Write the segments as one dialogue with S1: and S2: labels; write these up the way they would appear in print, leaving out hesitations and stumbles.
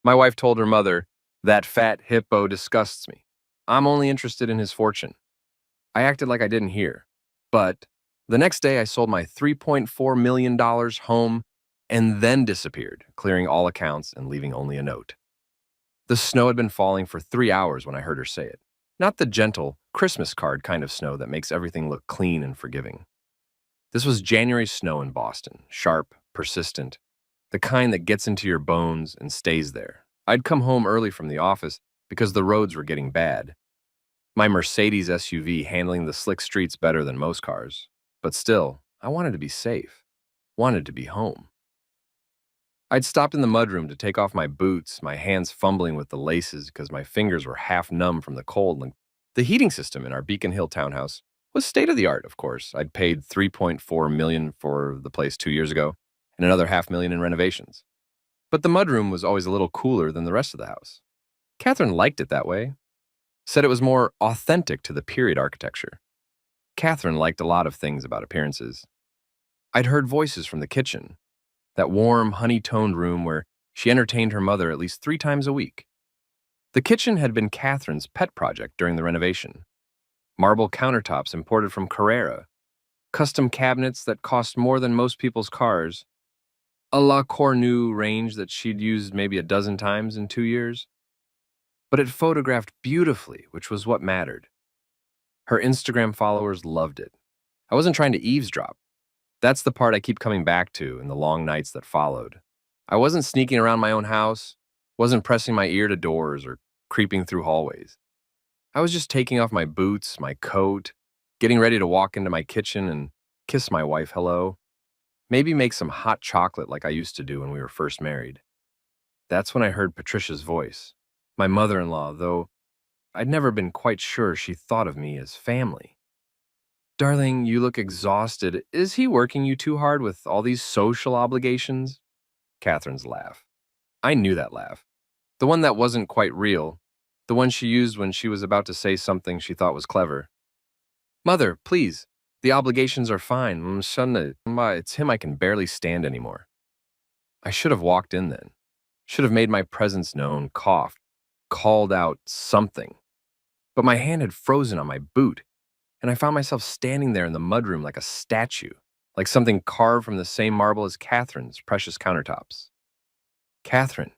S1: My wife told her mother, "That fat hippo disgusts me. I'm only interested in his fortune." I acted like I didn't hear. But the next day, I sold my $3.4 million home and then disappeared, clearing all accounts and leaving only a note. The snow had been falling for 3 hours when I heard her say it. Not the gentle Christmas card kind of snow that makes everything look clean and forgiving. This was January snow in Boston, sharp, persistent, the kind that gets into your bones and stays there. I'd come home early from the office because the roads were getting bad. My Mercedes SUV handling the slick streets better than most cars. But still, I wanted to be safe, wanted to be home. I'd stopped in the mudroom to take off my boots, my hands fumbling with the laces because my fingers were half numb from the cold. And the heating system in our Beacon Hill townhouse was state of the art, of course. I'd paid $3.4 million for the place 2 years ago and another $500,000 in renovations. But the mudroom was always a little cooler than the rest of the house. Catherine liked it that way, said it was more authentic to the period architecture. Catherine liked a lot of things about appearances. I'd heard voices from the kitchen, that warm, honey-toned room where she entertained her mother at least 3 times a week. The kitchen had been Catherine's pet project during the renovation. Marble countertops imported from Carrera, custom cabinets that cost more than most people's cars, a La Cornue range that she'd used maybe a dozen times in 2 years. But it photographed beautifully, which was what mattered. Her Instagram followers loved it. I wasn't trying to eavesdrop. That's the part I keep coming back to in the long nights that followed. I wasn't sneaking around my own house, wasn't pressing my ear to doors or creeping through hallways. I was just taking off my boots, my coat, getting ready to walk into my kitchen and kiss my wife hello. Maybe make some hot chocolate like I used to do when we were first married. That's when I heard Patricia's voice, my mother-in-law, though I'd never been quite sure she thought of me as family. "Darling, you look exhausted. Is he working you too hard with all these social obligations?" Catherine's laugh. I knew that laugh. The one that wasn't quite real. The one she used when she was about to say something she thought was clever. "Mother, please. The obligations are fine. It's him I can barely stand anymore." I should have walked in then. Should have made my presence known, coughed, called out something. But my hand had frozen on my boot, and I found myself standing there in the mudroom like a statue, like something carved from the same marble as Catherine's precious countertops. "Catherine."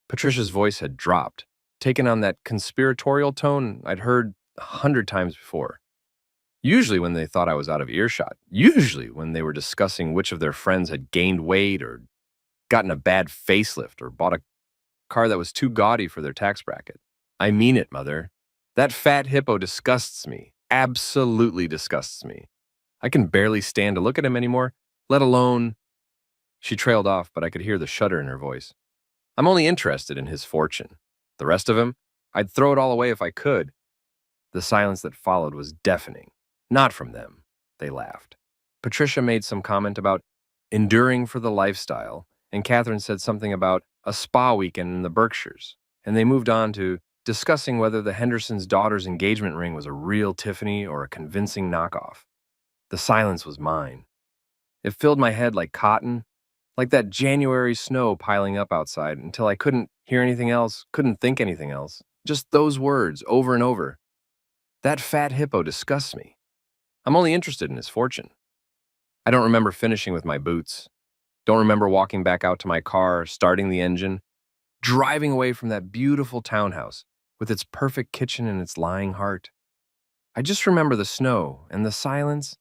S1: Patricia's voice had dropped, taken on that conspiratorial tone I'd heard 100 times before. Usually when they thought I was out of earshot. Usually when they were discussing which of their friends had gained weight or gotten a bad facelift or bought a car that was too gaudy for their tax bracket. "I mean it, Mother. That fat hippo disgusts me. Absolutely disgusts me. I can barely stand to look at him anymore, let alone—" She trailed off, but I could hear the shudder in her voice. "I'm only interested in his fortune. The rest of him, I'd throw it all away if I could." The silence that followed was deafening. Not from them. They laughed. Patricia made some comment about enduring for the lifestyle, and Catherine said something about a spa weekend in the Berkshires, and they moved on to discussing whether the Hendersons' daughter's engagement ring was a real Tiffany or a convincing knockoff. The silence was mine. It filled my head like cotton, like that January snow piling up outside until I couldn't hear anything else, couldn't think anything else. Just those words over and over. "That fat hippo disgusts me. I'm only interested in his fortune." I don't remember finishing with my boots. Don't remember walking back out to my car, starting the engine, driving away from that beautiful townhouse with its perfect kitchen and its lying heart. I just remember the snow and the silence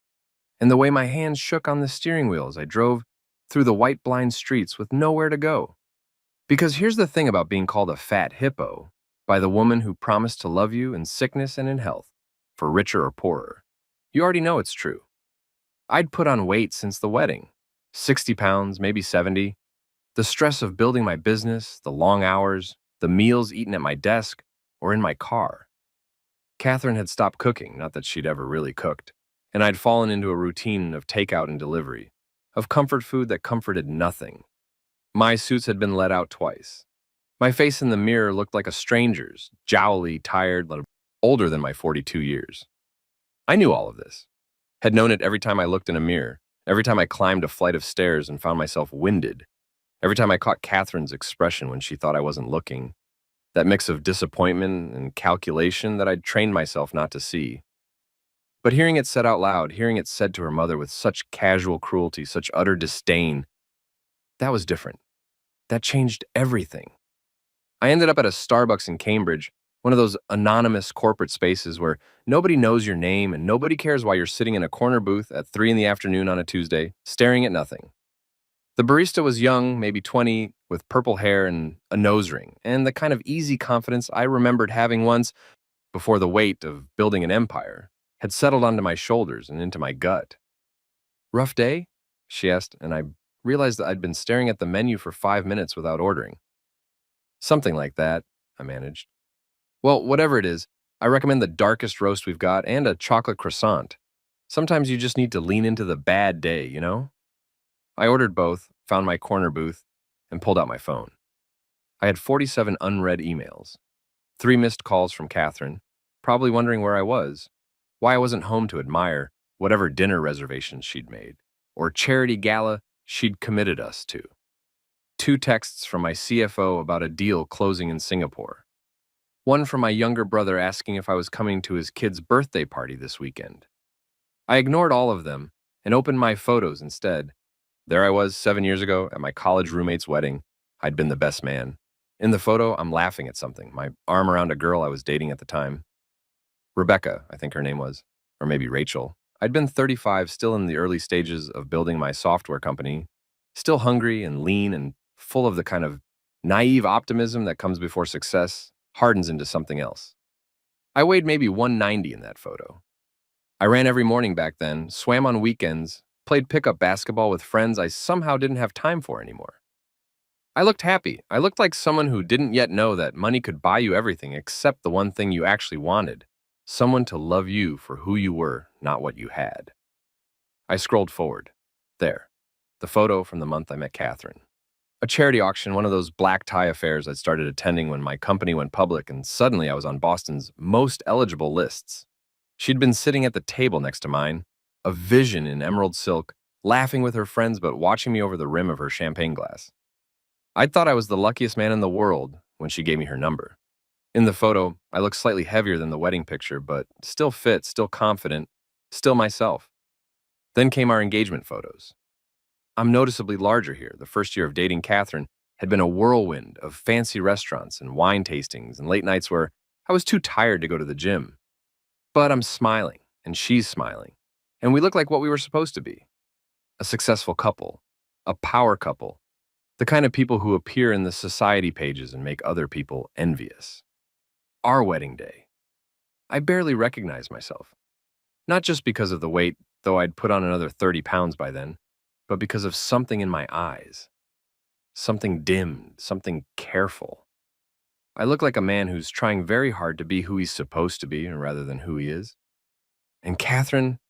S1: and the way my hands shook on the steering wheel as I drove through the white blind streets with nowhere to go. Because here's the thing about being called a fat hippo by the woman who promised to love you in sickness and in health, for richer or poorer. You already know it's true. I'd put on weight since the wedding, 60 pounds, maybe 70. The stress of building my business, the long hours, the meals eaten at my desk or in my car. Catherine had stopped cooking, not that she'd ever really cooked, and I'd fallen into a routine of takeout and delivery, of comfort food that comforted nothing. My suits had been let out twice. My face in the mirror looked like a stranger's, jowly, tired, older than my 42 years. I knew all of this, had known it every time I looked in a mirror, every time I climbed a flight of stairs and found myself winded, Every time I caught Catherine's expression when she thought I wasn't looking, that mix of disappointment and calculation that I'd trained myself not to see. But hearing it said out loud, hearing it said to her mother with such casual cruelty, such utter disdain, that was different. That changed everything. I ended up at a Starbucks in Cambridge, one of those anonymous corporate spaces where nobody knows your name and nobody cares why you're sitting in a corner booth at 3 in the afternoon on a Tuesday, staring at nothing. The barista was young, maybe 20, with purple hair and a nose ring, and the kind of easy confidence I remembered having once before the weight of building an empire had settled onto my shoulders and into my gut. Rough day? She asked, and I realized that I'd been staring at the menu for 5 minutes without ordering. Something like that, I managed. Well, whatever it is, I recommend the darkest roast we've got and a chocolate croissant. Sometimes you just need to lean into the bad day, you know? I ordered both, found my corner booth, and pulled out my phone. I had 47 unread emails, 3 missed calls from Catherine, probably wondering where I was, why I wasn't home to admire whatever dinner reservations she'd made, or charity gala she'd committed us to. 2 texts from my CFO about a deal closing in Singapore. 1 from my younger brother asking if I was coming to his kid's birthday party this weekend. I ignored all of them and opened my photos instead. There I was 7 years ago at my college roommate's wedding. I'd been the best man. In the photo, I'm laughing at something, my arm around a girl I was dating at the time. Rebecca, I think her name was, or maybe Rachel. I'd been 35, still in the early stages of building my software company, still hungry and lean and full of the kind of naive optimism that comes before success hardens into something else. I weighed maybe 190 in that photo. I ran every morning back then, swam on weekends, played pickup basketball with friends I somehow didn't have time for anymore. I looked happy. I looked like someone who didn't yet know that money could buy you everything except the one thing you actually wanted, someone to love you for who you were, not what you had. I scrolled forward. There, the photo from the month I met Catherine. A charity auction, one of those black tie affairs I'd started attending when my company went public, and suddenly I was on Boston's most eligible lists. She'd been sitting at the table next to mine, a vision in emerald silk, laughing with her friends but watching me over the rim of her champagne glass. I'd thought I was the luckiest man in the world when she gave me her number. In the photo, I looked slightly heavier than the wedding picture, but still fit, still confident, still myself. Then came our engagement photos. I'm noticeably larger here. The first year of dating Catherine had been a whirlwind of fancy restaurants and wine tastings and late nights where I was too tired to go to the gym. But I'm smiling, and she's smiling, and we look like what we were supposed to be. A successful couple, a power couple, the kind of people who appear in the society pages and make other people envious. Our wedding day. I barely recognized myself. Not just because of the weight, though I'd put on another 30 pounds by then, but because of something in my eyes. Something dimmed, something careful. I look like a man who's trying very hard to be who he's supposed to be rather than who he is. And Catherine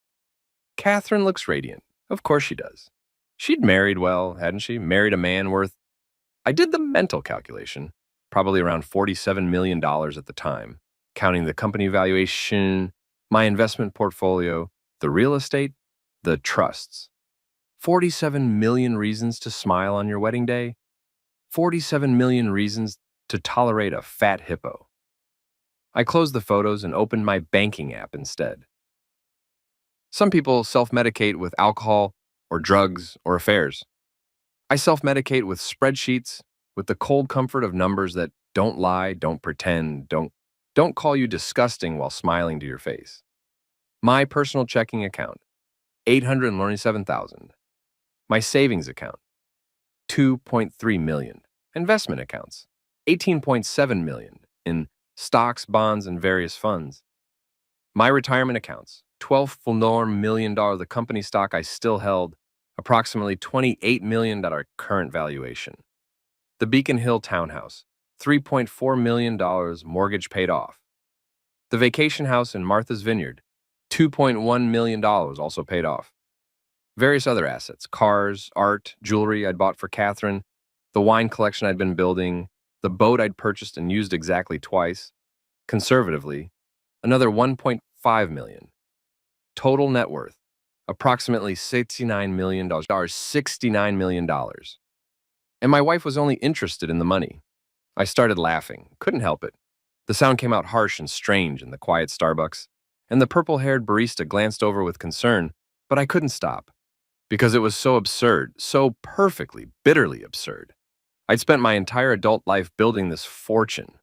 S1: looks radiant. Of course she does. She'd married well, hadn't she? Married a man worth, I did the mental calculation, probably around $47 million at the time, counting the company valuation, my investment portfolio, the real estate, the trusts. 47 million reasons to smile on your wedding day. 47 million reasons to tolerate a fat hippo. I closed the photos and opened my banking app instead. Some people self-medicate with alcohol or drugs or affairs. I self-medicate with spreadsheets, with the cold comfort of numbers that don't lie, don't pretend, don't call you disgusting while smiling to your face. My personal checking account, 897,000. My savings account, 2.3 million. Investment accounts, 18.7 million in stocks, bonds, and various funds. My retirement accounts, $12 million, the company stock I still held, approximately $28 million at our current valuation. The Beacon Hill townhouse, $3.4 million mortgage paid off. The vacation house in Martha's Vineyard, $2.1 million also paid off. Various other assets, cars, art, jewelry I'd bought for Catherine, the wine collection I'd been building, the boat I'd purchased and used exactly twice. Conservatively, another $1.5 million. Total net worth, approximately $69 million. $69 million. And my wife was only interested in the money. I started laughing, couldn't help it. The sound came out harsh and strange in the quiet Starbucks, and the purple-haired barista glanced over with concern, but I couldn't stop. Because it was so absurd, so perfectly, bitterly absurd. I'd spent my entire adult life building this fortune,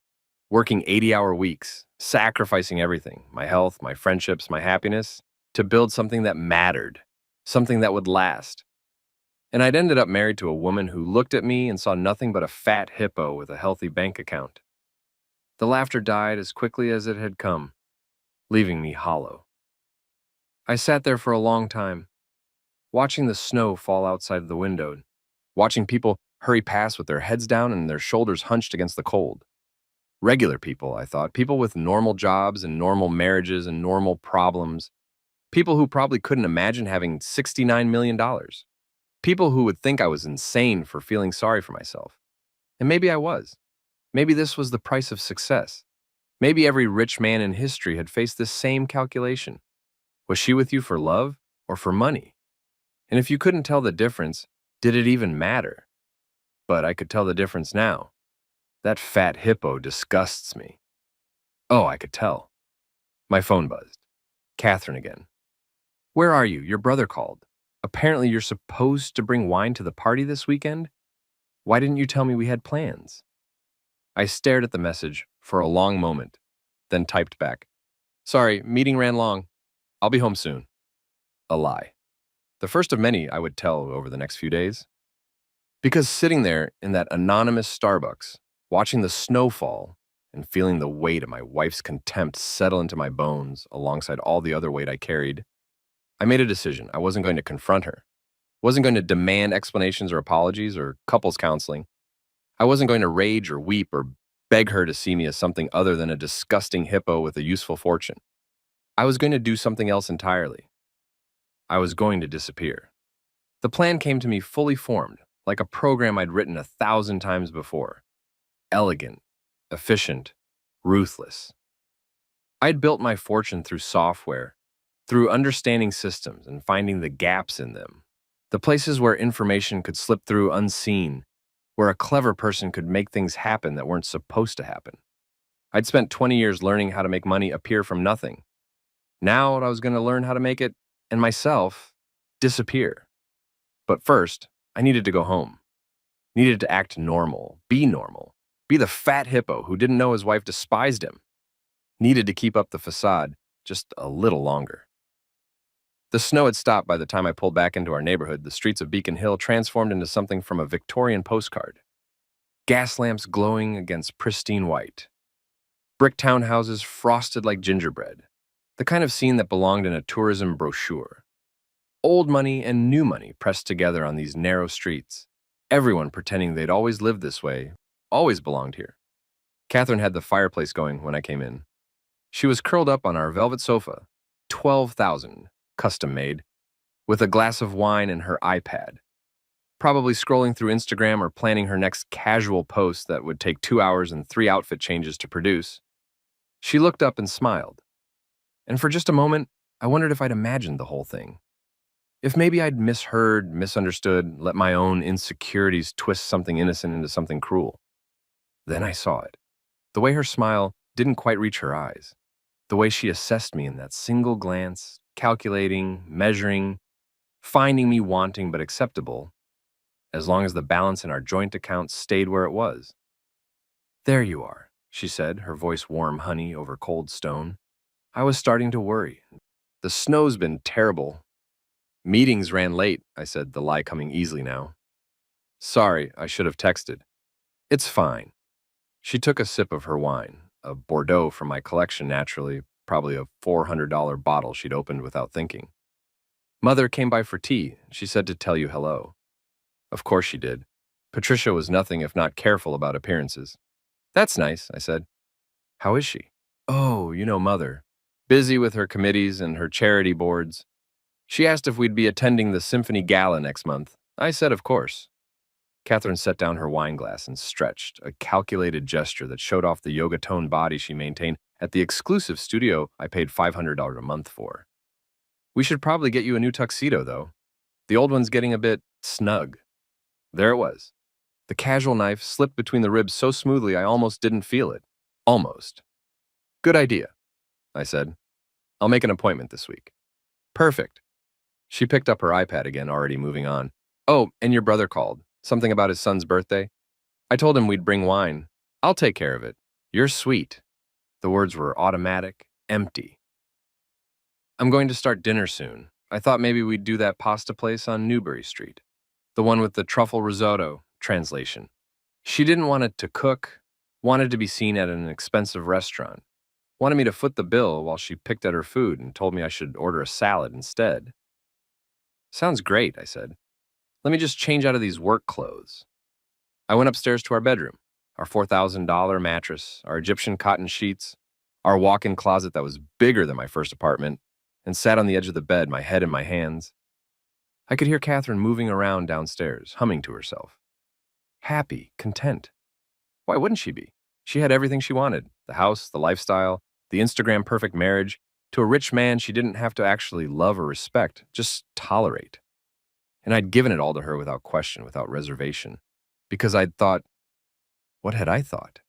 S1: working 80-hour weeks, sacrificing everything, my health, my friendships, my happiness, to build something that mattered, something that would last. And I'd ended up married to a woman who looked at me and saw nothing but a fat hippo with a healthy bank account. The laughter died as quickly as it had come, leaving me hollow. I sat there for a long time, watching the snow fall outside the window, watching people hurry past with their heads down and their shoulders hunched against the cold. Regular people, I thought, people with normal jobs and normal marriages and normal problems, people who probably couldn't imagine having $69 million. People who would think I was insane for feeling sorry for myself. And maybe I was. Maybe this was the price of success. Maybe every rich man in history had faced this same calculation. Was she with you for love or for money? And if you couldn't tell the difference, did it even matter? But I could tell the difference now. That fat hippo disgusts me. Oh, I could tell. My phone buzzed. Catherine again. Where are you? Your brother called. Apparently you're supposed to bring wine to the party this weekend? Why didn't you tell me we had plans? I stared at the message for a long moment, then typed back. Sorry, meeting ran long. I'll be home soon. A lie. The first of many I would tell over the next few days. Because sitting there in that anonymous Starbucks, watching the snow fall and feeling the weight of my wife's contempt settle into my bones alongside all the other weight I carried, I made a decision. I wasn't going to confront her. Wasn't going to demand explanations or apologies or couples counseling. I wasn't going to rage or weep or beg her to see me as something other than a disgusting hippo with a useful fortune. I was going to do something else entirely. I was going to disappear. The plan came to me fully formed, like a program I'd written 1,000 times before. Elegant, efficient, ruthless. I'd built my fortune through software, through understanding systems and finding the gaps in them, the places where information could slip through unseen, where a clever person could make things happen that weren't supposed to happen. I'd spent 20 years learning how to make money appear from nothing. Now I was going to learn how to make it, and myself, disappear. But first, I needed to go home. Needed to act normal, be the fat hippo who didn't know his wife despised him. Needed to keep up the facade just a little longer. The snow had stopped by the time I pulled back into our neighborhood. The streets of Beacon Hill transformed into something from a Victorian postcard. Gas lamps glowing against pristine white. Brick townhouses frosted like gingerbread. The kind of scene that belonged in a tourism brochure. Old money and new money pressed together on these narrow streets. Everyone pretending they'd always lived this way, always belonged here. Catherine had the fireplace going when I came in. She was curled up on our velvet sofa, 12,000, custom made, with a glass of wine and her iPad, probably scrolling through Instagram or planning her next casual post that would take 2 hours and 3 outfit changes to produce. She looked up and smiled. And for just a moment, I wondered if I'd imagined the whole thing. If maybe I'd misheard, misunderstood, let my own insecurities twist something innocent into something cruel. Then I saw it. The way her smile didn't quite reach her eyes. The way she assessed me in that single glance, calculating, measuring, finding me wanting but acceptable, as long as the balance in our joint account stayed where it was. There you are, she said, her voice warm honey over cold stone. I was starting to worry. The snow's been terrible. Meetings ran late, I said, the lie coming easily now. Sorry, I should have texted. It's fine. She took a sip of her wine, a Bordeaux from my collection naturally, probably a $400 bottle she'd opened without thinking. Mother came by for tea. She said to tell you hello. Of course she did. Patricia was nothing if not careful about appearances. That's nice, I said. How is she? Oh, you know Mother. Busy with her committees and her charity boards. She asked if we'd be attending the Symphony Gala next month. I said of course. Catherine set down her wine glass and stretched, a calculated gesture that showed off the yoga-toned body she maintained at the exclusive studio I paid $500 a month for. We should probably get you a new tuxedo, though. The old one's getting a bit snug. There it was. The casual knife slipped between the ribs so smoothly I almost didn't feel it. Almost. Good idea, I said. I'll make an appointment this week. Perfect. She picked up her iPad again, already moving on. Oh, and your brother called. Something about his son's birthday. I told him we'd bring wine. I'll take care of it. You're sweet. The words were automatic, empty. I'm going to start dinner soon. I thought maybe we'd do that pasta place on Newbury Street. The one with the truffle risotto, translation. She didn't want it to cook, wanted to be seen at an expensive restaurant, wanted me to foot the bill while she picked at her food and told me I should order a salad instead. Sounds great, I said. Let me just change out of these work clothes. I went upstairs to our bedroom, our $4,000 mattress, our Egyptian cotton sheets, our walk-in closet that was bigger than my first apartment, and sat on the edge of the bed, my head in my hands. I could hear Catherine moving around downstairs, humming to herself. Happy, content. Why wouldn't she be? She had everything she wanted, the house, the lifestyle, the Instagram-perfect marriage. To a rich man she didn't have to actually love or respect, just tolerate. And I'd given it all to her without question, without reservation. Because I'd thought, what had I thought?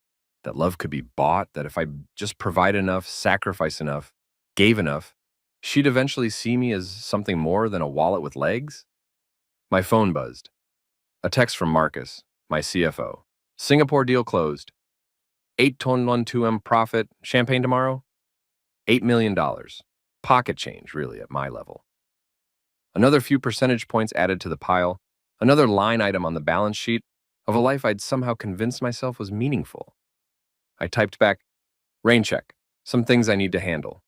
S1: That love could be bought, that if I just provide enough, sacrifice enough, gave enough, she'd eventually see me as something more than a wallet with legs? My phone buzzed. A text from Marcus, my CFO. Singapore deal closed. 8.12M profit, champagne tomorrow? $8 million. Pocket change, really, at my level. Another few percentage points added to the pile, another line item on the balance sheet of a life I'd somehow convinced myself was meaningful. I typed back, rain check, some things I need to handle.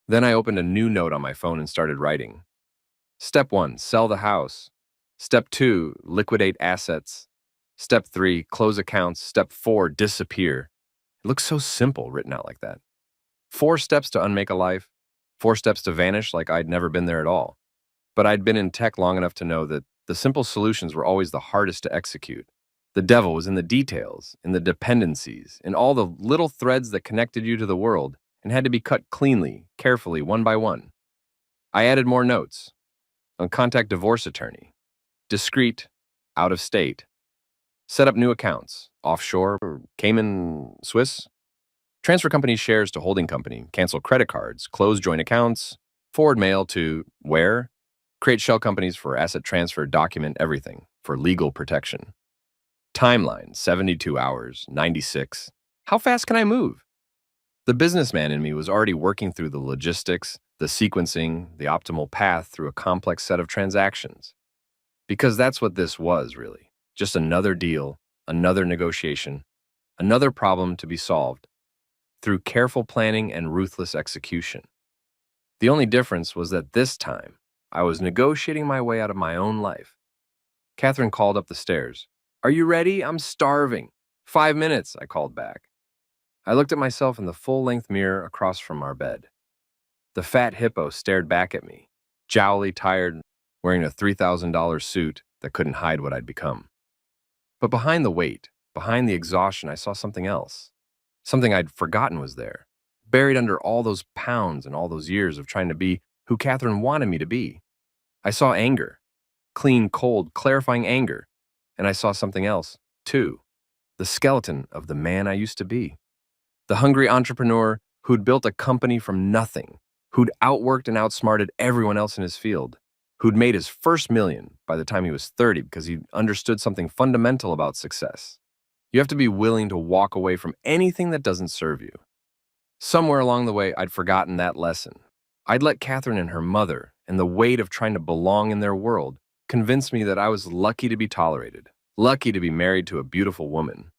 S1: Then I opened a new note on my phone and started writing. Step 1, sell the house. Step 2, liquidate assets. Step 3, close accounts. Step 4, disappear. It looks so simple written out like that. 4 steps to unmake a life, 4 steps to vanish like I'd never been there at all. But I'd been in tech long enough to know that the simple solutions were always the hardest to execute. The devil was in the details, in the dependencies, in all the little threads that connected you to the world and had to be cut cleanly, carefully, one by one. I added more notes. On contact divorce attorney. Discreet, out of state. Set up new accounts, offshore, Cayman, Swiss. Transfer company shares to holding company, cancel credit cards, close joint accounts, forward mail to where? Create shell companies for asset transfer, document everything, for legal protection. Timeline, 72 hours, 96. How fast can I move? The businessman in me was already working through the logistics, the sequencing, the optimal path through a complex set of transactions. Because that's what this was, really. Just another deal, another negotiation, another problem to be solved through careful planning and ruthless execution. The only difference was that this time, I was negotiating my way out of my own life. Catherine called up the stairs. Are you ready? I'm starving. 5 minutes, I called back. I looked at myself in the full-length mirror across from our bed. The fat hippo stared back at me, jowly, tired, wearing a $3,000 suit that couldn't hide what I'd become. But behind the weight, behind the exhaustion, I saw something else. Something I'd forgotten was there, buried under all those pounds and all those years of trying to be who Catherine wanted me to be. I saw anger, clean, cold, clarifying anger, and I saw something else, too, the skeleton of the man I used to be. The hungry entrepreneur who'd built a company from nothing, who'd outworked and outsmarted everyone else in his field, who'd made his first million by the time he was 30 because he understood something fundamental about success. You have to be willing to walk away from anything that doesn't serve you. Somewhere along the way, I'd forgotten that lesson. I'd let Catherine and her mother and the weight of trying to belong in their world convince me that I was lucky to be tolerated, lucky to be married to a beautiful woman,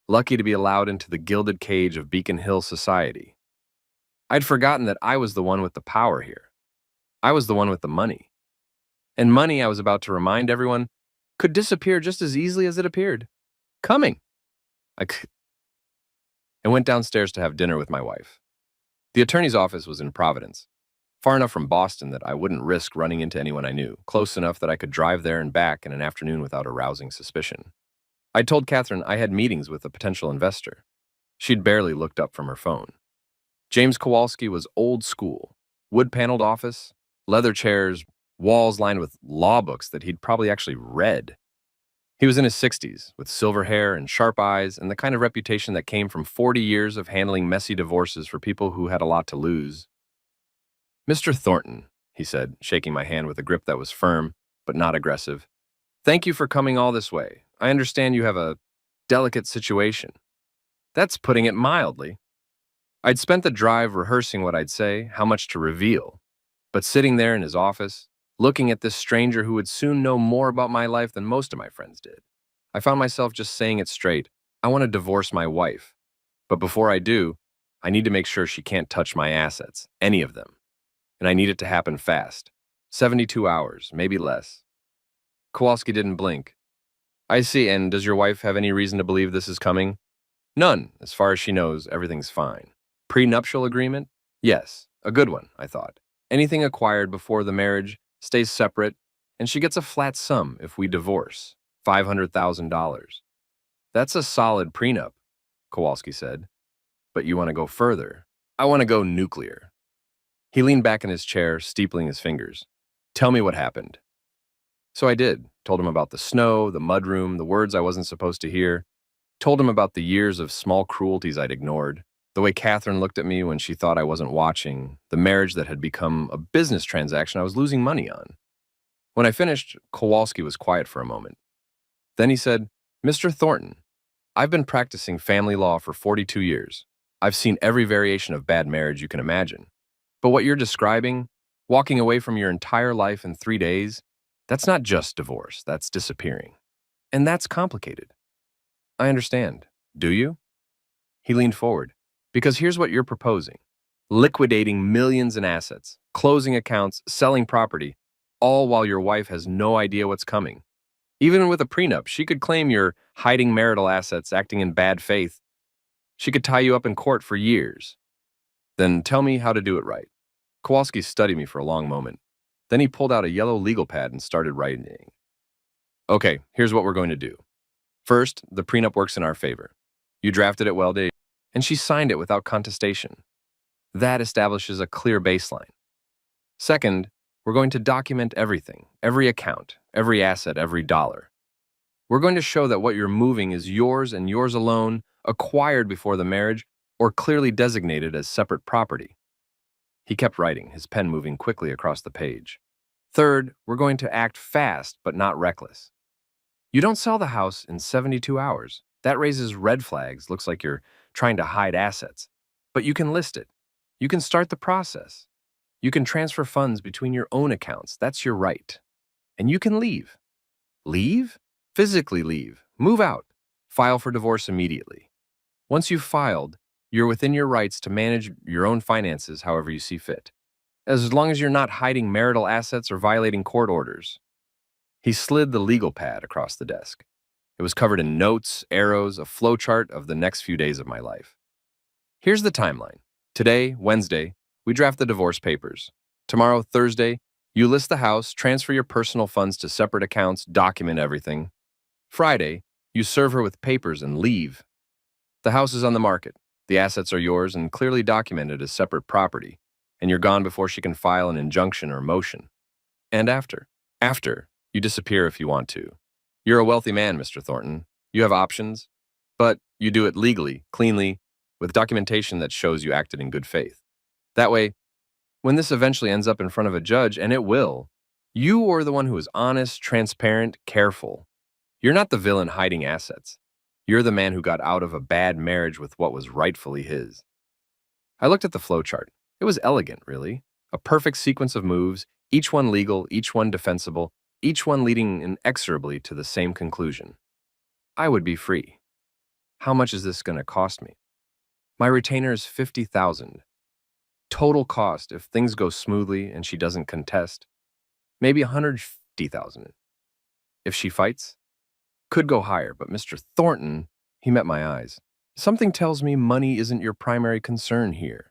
S1: lucky to be allowed into the gilded cage of Beacon Hill society. I'd forgotten that I was the one with the power here. I was the one with the money. And money, I was about to remind everyone, could disappear just as easily as it appeared. Coming. I went downstairs to have dinner with my wife. The attorney's office was in Providence, far enough from Boston that I wouldn't risk running into anyone I knew, close enough that I could drive there and back in an afternoon without arousing suspicion. I told Catherine I had meetings with a potential investor. She'd barely looked up from her phone. James Kowalski was old school, wood-paneled office, leather chairs, walls lined with law books that he'd probably actually read. He was in his 60s, with silver hair and sharp eyes, and the kind of reputation that came from 40 years of handling messy divorces for people who had a lot to lose. Mr. Thornton, he said, shaking my hand with a grip that was firm, but not aggressive. Thank you for coming all this way. I understand you have a delicate situation. That's putting it mildly. I'd spent the drive rehearsing what I'd say, how much to reveal. But sitting there in his office, looking at this stranger who would soon know more about my life than most of my friends did, I found myself just saying it straight. I want to divorce my wife. But before I do, I need to make sure she can't touch my assets, any of them. And I need it to happen fast. 72 hours, maybe less. Kowalski didn't blink. I see, and does your wife have any reason to believe this is coming? None. As far as she knows, everything's fine. Prenuptial agreement? Yes, a good one, I thought. Anything acquired before the marriage stays separate, and she gets a flat sum if we divorce, $500,000. That's a solid prenup, Kowalski said. But you want to go further. I want to go nuclear. He leaned back in his chair, steepling his fingers. Tell me what happened. So I did. Told him about the snow, the mudroom, the words I wasn't supposed to hear. Told him about the years of small cruelties I'd ignored. The way Catherine looked at me when she thought I wasn't watching. The marriage that had become a business transaction I was losing money on. When I finished, Kowalski was quiet for a moment. Then he said, Mr. Thornton, I've been practicing family law for 42 years. I've seen every variation of bad marriage you can imagine. But what you're describing, walking away from your entire life in 3 days, that's not just divorce, that's disappearing. And that's complicated. I understand. Do you? He leaned forward. Because here's what you're proposing. Liquidating millions in assets, closing accounts, selling property, all while your wife has no idea what's coming. Even with a prenup, she could claim you're hiding marital assets, acting in bad faith. She could tie you up in court for years. Then tell me how to do it right. Kowalski studied me for a long moment. Then he pulled out a yellow legal pad and started writing. Okay, here's what we're going to do. First, the prenup works in our favor. You drafted it well, Dave, and she signed it without contestation. That establishes a clear baseline. Second, we're going to document everything, every account, every asset, every dollar. We're going to show that what you're moving is yours and yours alone, acquired before the marriage, or clearly designated as separate property. He kept writing, his pen moving quickly across the page. Third, we're going to act fast but not reckless. You don't sell the house in 72 hours. That raises red flags, looks like you're trying to hide assets. But you can list it. You can start the process. You can transfer funds between your own accounts. That's your right. And you can leave. Leave? Physically leave. Move out. File for divorce immediately. Once you've filed, you're within your rights to manage your own finances however you see fit, as long as you're not hiding marital assets or violating court orders. He slid the legal pad across the desk. It was covered in notes, arrows, a flowchart of the next few days of my life. Here's the timeline. Today, Wednesday, we draft the divorce papers. Tomorrow, Thursday, you list the house, transfer your personal funds to separate accounts, document everything. Friday, you serve her with papers and leave. The house is on the market. The assets are yours and clearly documented as separate property, and you're gone before she can file an injunction or motion. And after, you disappear if you want to. You're a wealthy man, Mr. Thornton. You have options, but you do it legally, cleanly, with documentation that shows you acted in good faith. That way, when this eventually ends up in front of a judge, and it will, you are the one who is honest, transparent, careful. You're not the villain hiding assets. You're the man who got out of a bad marriage with what was rightfully his. I looked at the flowchart. It was elegant, really. A perfect sequence of moves, each one legal, each one defensible, each one leading inexorably to the same conclusion. I would be free. How much is this going to cost me? My retainer is $50,000. Total cost, if things go smoothly and she doesn't contest, maybe $150,000. If she fights, could go higher, but Mr. Thornton, he met my eyes. Something tells me money isn't your primary concern here.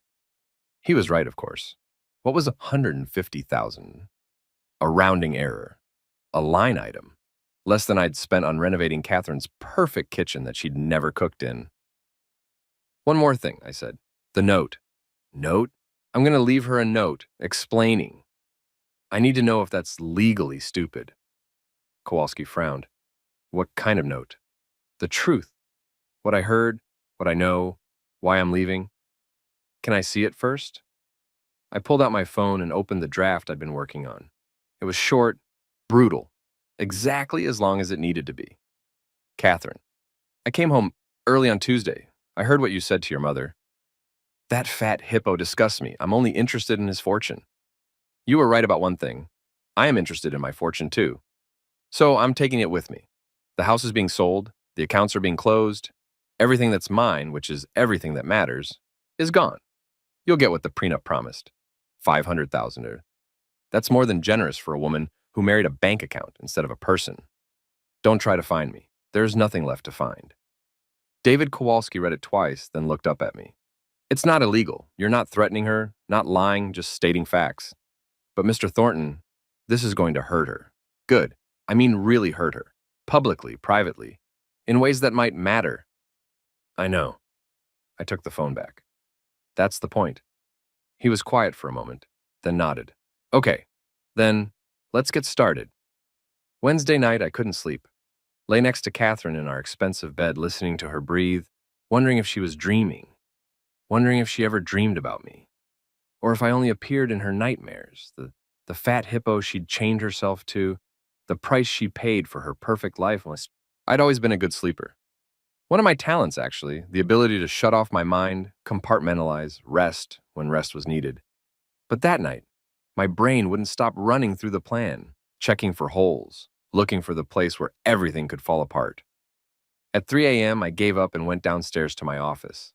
S1: He was right, of course. What was $150,000? A rounding error. A line item. Less than I'd spent on renovating Catherine's perfect kitchen that she'd never cooked in. One more thing, I said. The note. Note? I'm going to leave her a note explaining. I need to know if that's legally stupid. Kowalski frowned. What kind of note? The truth. What I heard, what I know, why I'm leaving. Can I see it first? I pulled out my phone and opened the draft I'd been working on. It was short, brutal, exactly as long as it needed to be. Catherine, I came home early on Tuesday. I heard what you said to your mother. That fat hippo disgusts me. I'm only interested in his fortune. You were right about one thing. I am interested in my fortune too. So I'm taking it with me. The house is being sold, the accounts are being closed. Everything that's mine, which is everything that matters, is gone. You'll get what the prenup promised. 500,000. That's more than generous for a woman who married a bank account instead of a person. Don't try to find me. There's nothing left to find. David Kowalski read it twice, then looked up at me. It's not illegal. You're not threatening her, not lying, just stating facts. But Mr. Thornton, this is going to hurt her. Good. I mean really hurt her. Publicly, privately. In ways that might matter. I know. I took the phone back. That's the point. He was quiet for a moment, then nodded. Okay, then let's get started. Wednesday night, I couldn't sleep. Lay next to Catherine in our expensive bed, listening to her breathe, wondering if she was dreaming, wondering if she ever dreamed about me, or if I only appeared in her nightmares, the fat hippo she'd chained herself to, the price she paid for her perfect life. I'd always been a good sleeper. One of my talents, actually, the ability to shut off my mind, compartmentalize, rest when rest was needed. But that night, my brain wouldn't stop running through the plan, checking for holes, looking for the place where everything could fall apart. At 3 a.m., I gave up and went downstairs to my office.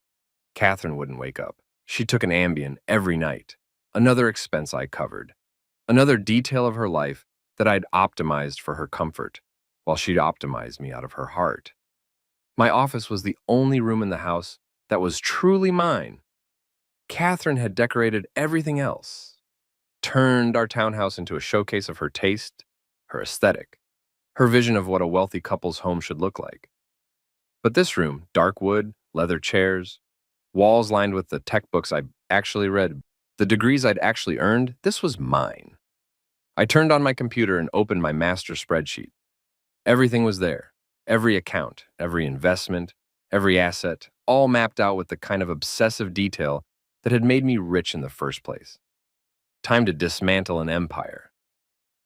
S1: Catherine wouldn't wake up. She took an Ambien every night. Another expense I covered. Another detail of her life that I'd optimized for her comfort, while she'd optimized me out of her heart. My office was the only room in the house that was truly mine. Catherine had decorated everything else, turned our townhouse into a showcase of her taste, her aesthetic, her vision of what a wealthy couple's home should look like. But this room, dark wood, leather chairs, walls lined with the tech books I actually read, the degrees I'd actually earned, this was mine. I turned on my computer and opened my master spreadsheet. Everything was there. Every account, every investment, every asset, all mapped out with the kind of obsessive detail that had made me rich in the first place. Time to dismantle an empire.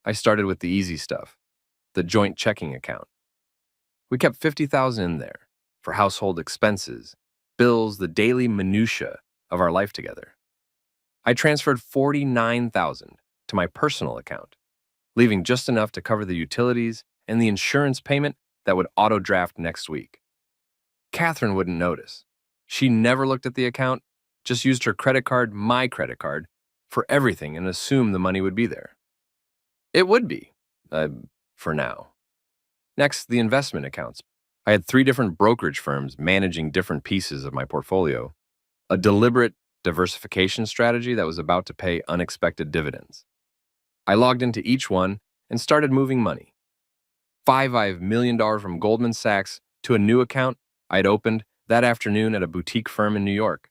S1: I started with the easy stuff, the joint checking account. We kept $50,000 in there for household expenses, bills, the daily minutia of our life together. I transferred $49,000 to my personal account, leaving just enough to cover the utilities and the insurance payment that would auto-draft next week. Catherine wouldn't notice. She never looked at the account, just used her credit card, my credit card, for everything and assumed the money would be there. It would be, for now. Next, the investment accounts. I had 3 different brokerage firms managing different pieces of my portfolio, a deliberate diversification strategy that was about to pay unexpected dividends. I logged into each one and started moving money. $5 million from Goldman Sachs to a new account I'd opened that afternoon at a boutique firm in New York.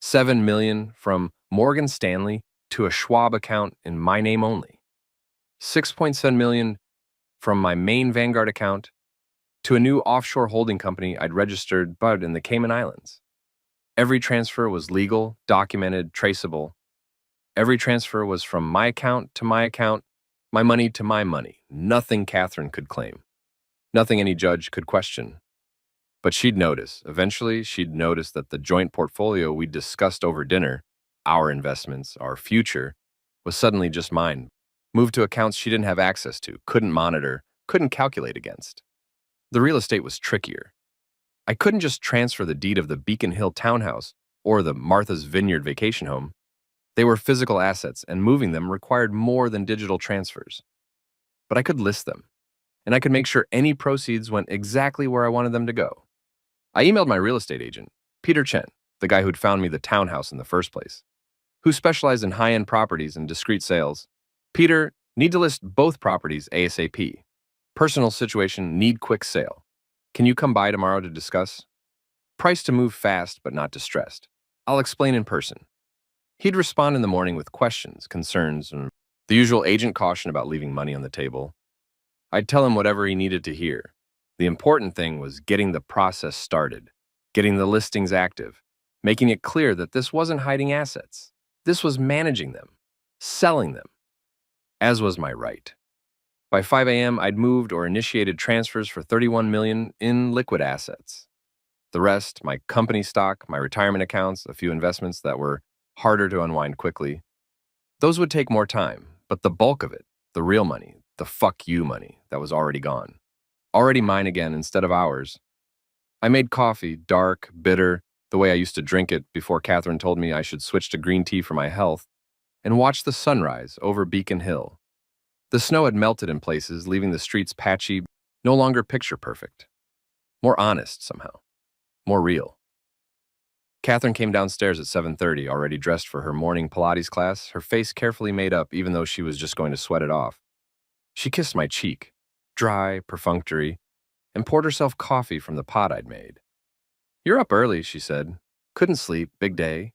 S1: $7 million from Morgan Stanley to a Schwab account in my name only. $6.7 million from my main Vanguard account to a new offshore holding company I'd registered but in the Cayman Islands. Every transfer was legal, documented, traceable. Every transfer was from my account to my account, my money to my money. Nothing Catherine could claim. Nothing any judge could question. But she'd notice. Eventually, she'd notice that the joint portfolio we discussed over dinner, our investments, our future, was suddenly just mine, moved to accounts she didn't have access to, couldn't monitor, couldn't calculate against. The real estate was trickier. I couldn't just transfer the deed of the Beacon Hill townhouse or the Martha's Vineyard vacation home. They were physical assets, and moving them required more than digital transfers. But I could list them, and I could make sure any proceeds went exactly where I wanted them to go. I emailed my real estate agent, Peter Chen, the guy who'd found me the townhouse in the first place, who specialized in high-end properties and discreet sales. Peter, need to list both properties ASAP. Personal situation, need quick sale. Can you come by tomorrow to discuss? Price to move fast but not distressed. I'll explain in person. He'd respond in the morning with questions, concerns, and the usual agent caution about leaving money on the table. I'd tell him whatever he needed to hear. The important thing was getting the process started, getting the listings active, making it clear that this wasn't hiding assets. This was managing them, selling them, as was my right. By 5 a.m., I'd moved or initiated transfers for $31 million in liquid assets. The rest, my company stock, my retirement accounts, a few investments that were harder to unwind quickly, those would take more time, but the bulk of it, the real money, the fuck you money, that was already gone. Already mine again instead of ours. I made coffee, dark, bitter, the way I used to drink it before Catherine told me I should switch to green tea for my health, and watched the sunrise over Beacon Hill. The snow had melted in places, leaving the streets patchy, no longer picture perfect. More honest, somehow. More real. Catherine came downstairs at 7:30, already dressed for her morning Pilates class, her face carefully made up even though she was just going to sweat it off. She kissed my cheek, dry, perfunctory, and poured herself coffee from the pot I'd made. "You're up early," she said. "Couldn't sleep, big day."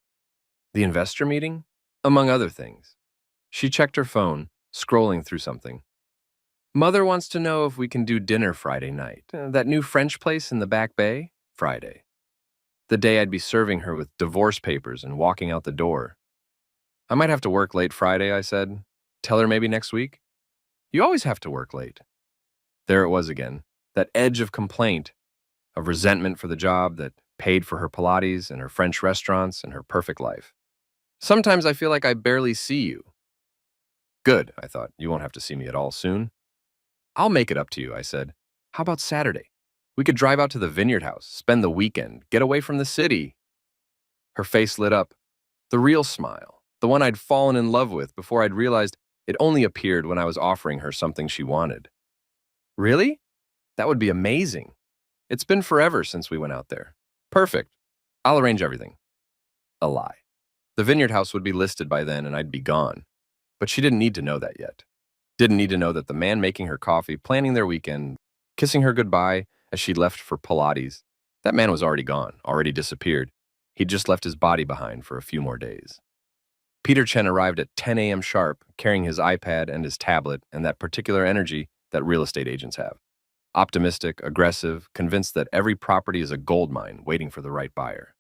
S1: "The investor meeting?" Among other things. She checked her phone, scrolling through something. "Mother wants to know if we can do dinner Friday night. That new French place in the Back Bay? Friday." The day I'd be serving her with divorce papers and walking out the door. "I might have to work late Friday," I said. "Tell her maybe next week." "You always have to work late." There it was again, that edge of complaint, of resentment for the job that paid for her Pilates and her French restaurants and her perfect life. "Sometimes I feel like I barely see you." Good, I thought. You won't have to see me at all soon. "I'll make it up to you," I said. "How about Saturday? We could drive out to the Vineyard House, spend the weekend, get away from the city." Her face lit up. The real smile, the one I'd fallen in love with before I'd realized it only appeared when I was offering her something she wanted. "Really? That would be amazing. It's been forever since we went out there." "Perfect. I'll arrange everything." A lie. The Vineyard House would be listed by then and I'd be gone. But she didn't need to know that yet. Didn't need to know that the man making her coffee, planning their weekend, kissing her goodbye as she left for Pilates, that man was already gone, already disappeared. He'd just left his body behind for a few more days. Peter Chen arrived at 10 a.m. sharp, carrying his iPad and his tablet and that particular energy that real estate agents have. Optimistic, aggressive, convinced that every property is a gold mine waiting for the right buyer.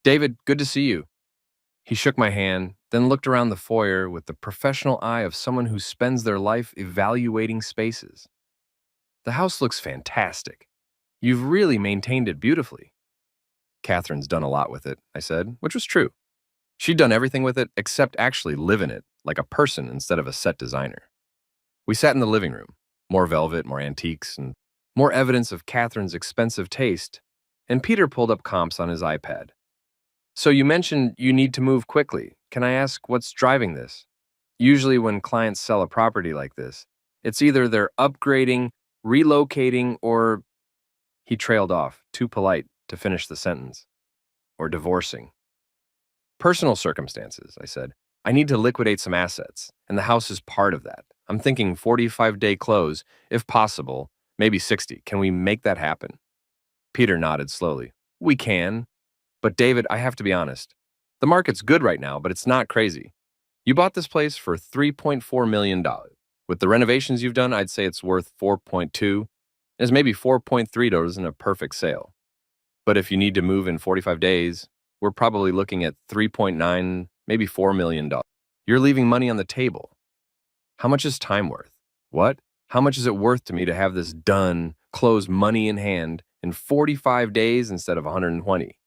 S1: "David, good to see you." He shook my hand, then looked around the foyer with the professional eye of someone who spends their life evaluating spaces. "The house looks fantastic. You've really maintained it beautifully." "Catherine's done a lot with it," I said, which was true. She'd done everything with it except actually live in it, like a person instead of a set designer. We sat in the living room, more velvet, more antiques, and more evidence of Catherine's expensive taste, and Peter pulled up comps on his iPad. "So you mentioned you need to move quickly. Can I ask what's driving this?" Usually when clients sell a property like this, it's either they're upgrading, relocating, or... He trailed off, too polite to finish the sentence. "Or divorcing." "Personal circumstances," I said. "I need to liquidate some assets, and the house is part of that. I'm thinking 45-day close, if possible, maybe 60. Can we make that happen?" Peter nodded slowly. "We can. But David, I have to be honest. The market's good right now, but it's not crazy. You bought this place for $3.4 million. With the renovations you've done, I'd say it's worth 4.2. There's maybe 4.3 in a perfect sale. But if you need to move in 45 days, we're probably looking at 3.9, maybe $4 million. You're leaving money on the table. How much is time worth? What? How much is it worth to me to have this done, closed money in hand in 45 days instead of 120?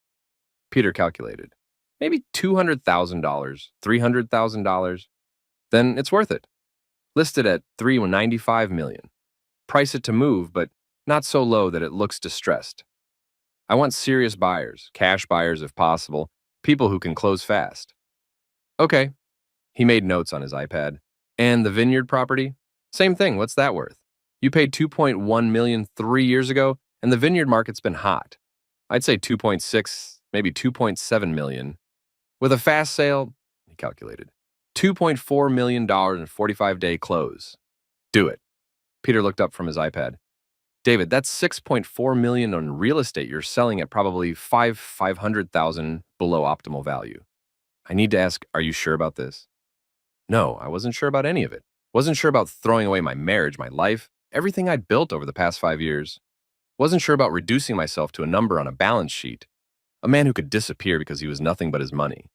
S1: Peter calculated. Maybe $200,000, $300,000. Then it's worth it. Listed at $395 million. Price it to move, but not so low that it looks distressed. I want serious buyers, cash buyers if possible, people who can close fast. Okay. He made notes on his iPad. And the vineyard property? Same thing, what's that worth? You paid $2.1 million 3 years ago, and the vineyard market's been hot. I'd say 2.6, maybe 2.7 million. With a fast sale, he calculated, $2.4 million in 45-day close. Do it. Peter looked up from his iPad. David, that's $6.4 million on real estate you're selling at probably $500,000 below optimal value. I need to ask, are you sure about this? No, I wasn't sure about any of it. Wasn't sure about throwing away my marriage, my life, everything I'd built over the past 5 years. Wasn't sure about reducing myself to a number on a balance sheet, a man who could disappear because he was nothing but his money.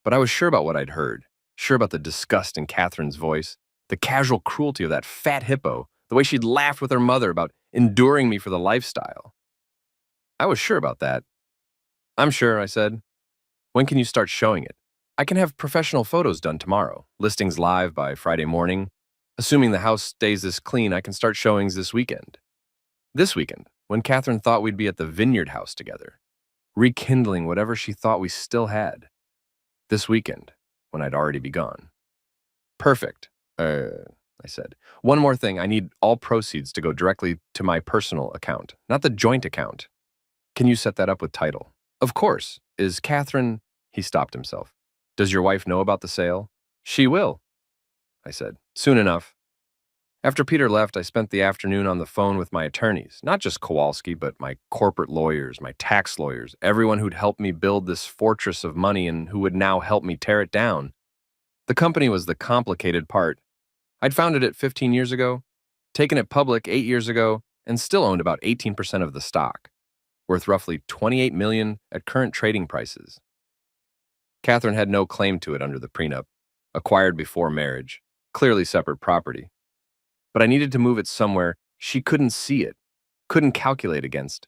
S1: But I was sure about what I'd heard, sure about the disgust in Catherine's voice, the casual cruelty of that fat hippo, the way she'd laughed with her mother about enduring me for the lifestyle. I was sure about that. I'm sure, I said. When can you start showing it? I can have professional photos done tomorrow, listings live by Friday morning. Assuming the house stays this clean, I can start showings this weekend. This weekend, when Catherine thought we'd be at the Vineyard House together, rekindling whatever she thought we still had. This weekend, when I'd already begun. Perfect, I said. One more thing, I need all proceeds to go directly to my personal account, not the joint account. Can you set that up with title? Of course. Is Catherine... He stopped himself. Does your wife know about the sale? She will, I said. Soon enough. After Peter left, I spent the afternoon on the phone with my attorneys, not just Kowalski, but my corporate lawyers, my tax lawyers, everyone who'd helped me build this fortress of money and who would now help me tear it down. The company was the complicated part. I'd founded it 15 years ago, taken it public 8 years ago, and still owned about 18% of the stock, worth roughly $28 million at current trading prices. Catherine had no claim to it under the prenup, acquired before marriage, clearly separate property. But I needed to move it somewhere she couldn't see it, couldn't calculate against,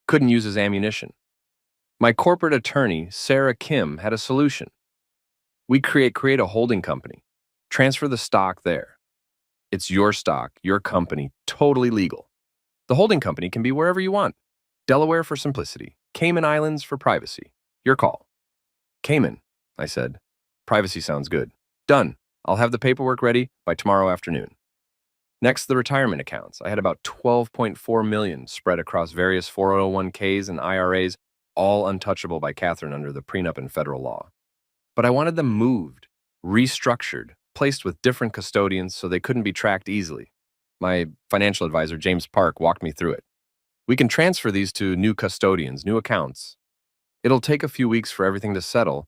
S1: couldn't use as ammunition. My corporate attorney, Sarah Kim, had a solution. We'd create a holding company, transfer the stock there. It's your stock, your company, totally legal. The holding company can be wherever you want. Delaware for simplicity, Cayman Islands for privacy. Your call. Cayman, I said. Privacy sounds good. Done. I'll have the paperwork ready by tomorrow afternoon. Next, the retirement accounts. I had about $12.4 million spread across various 401ks and IRAs, all untouchable by Catherine under the prenup and federal law. But I wanted them moved, restructured, placed with different custodians so they couldn't be tracked easily. My financial advisor, James Park, walked me through it. We can transfer these to new custodians, new accounts. It'll take a few weeks for everything to settle,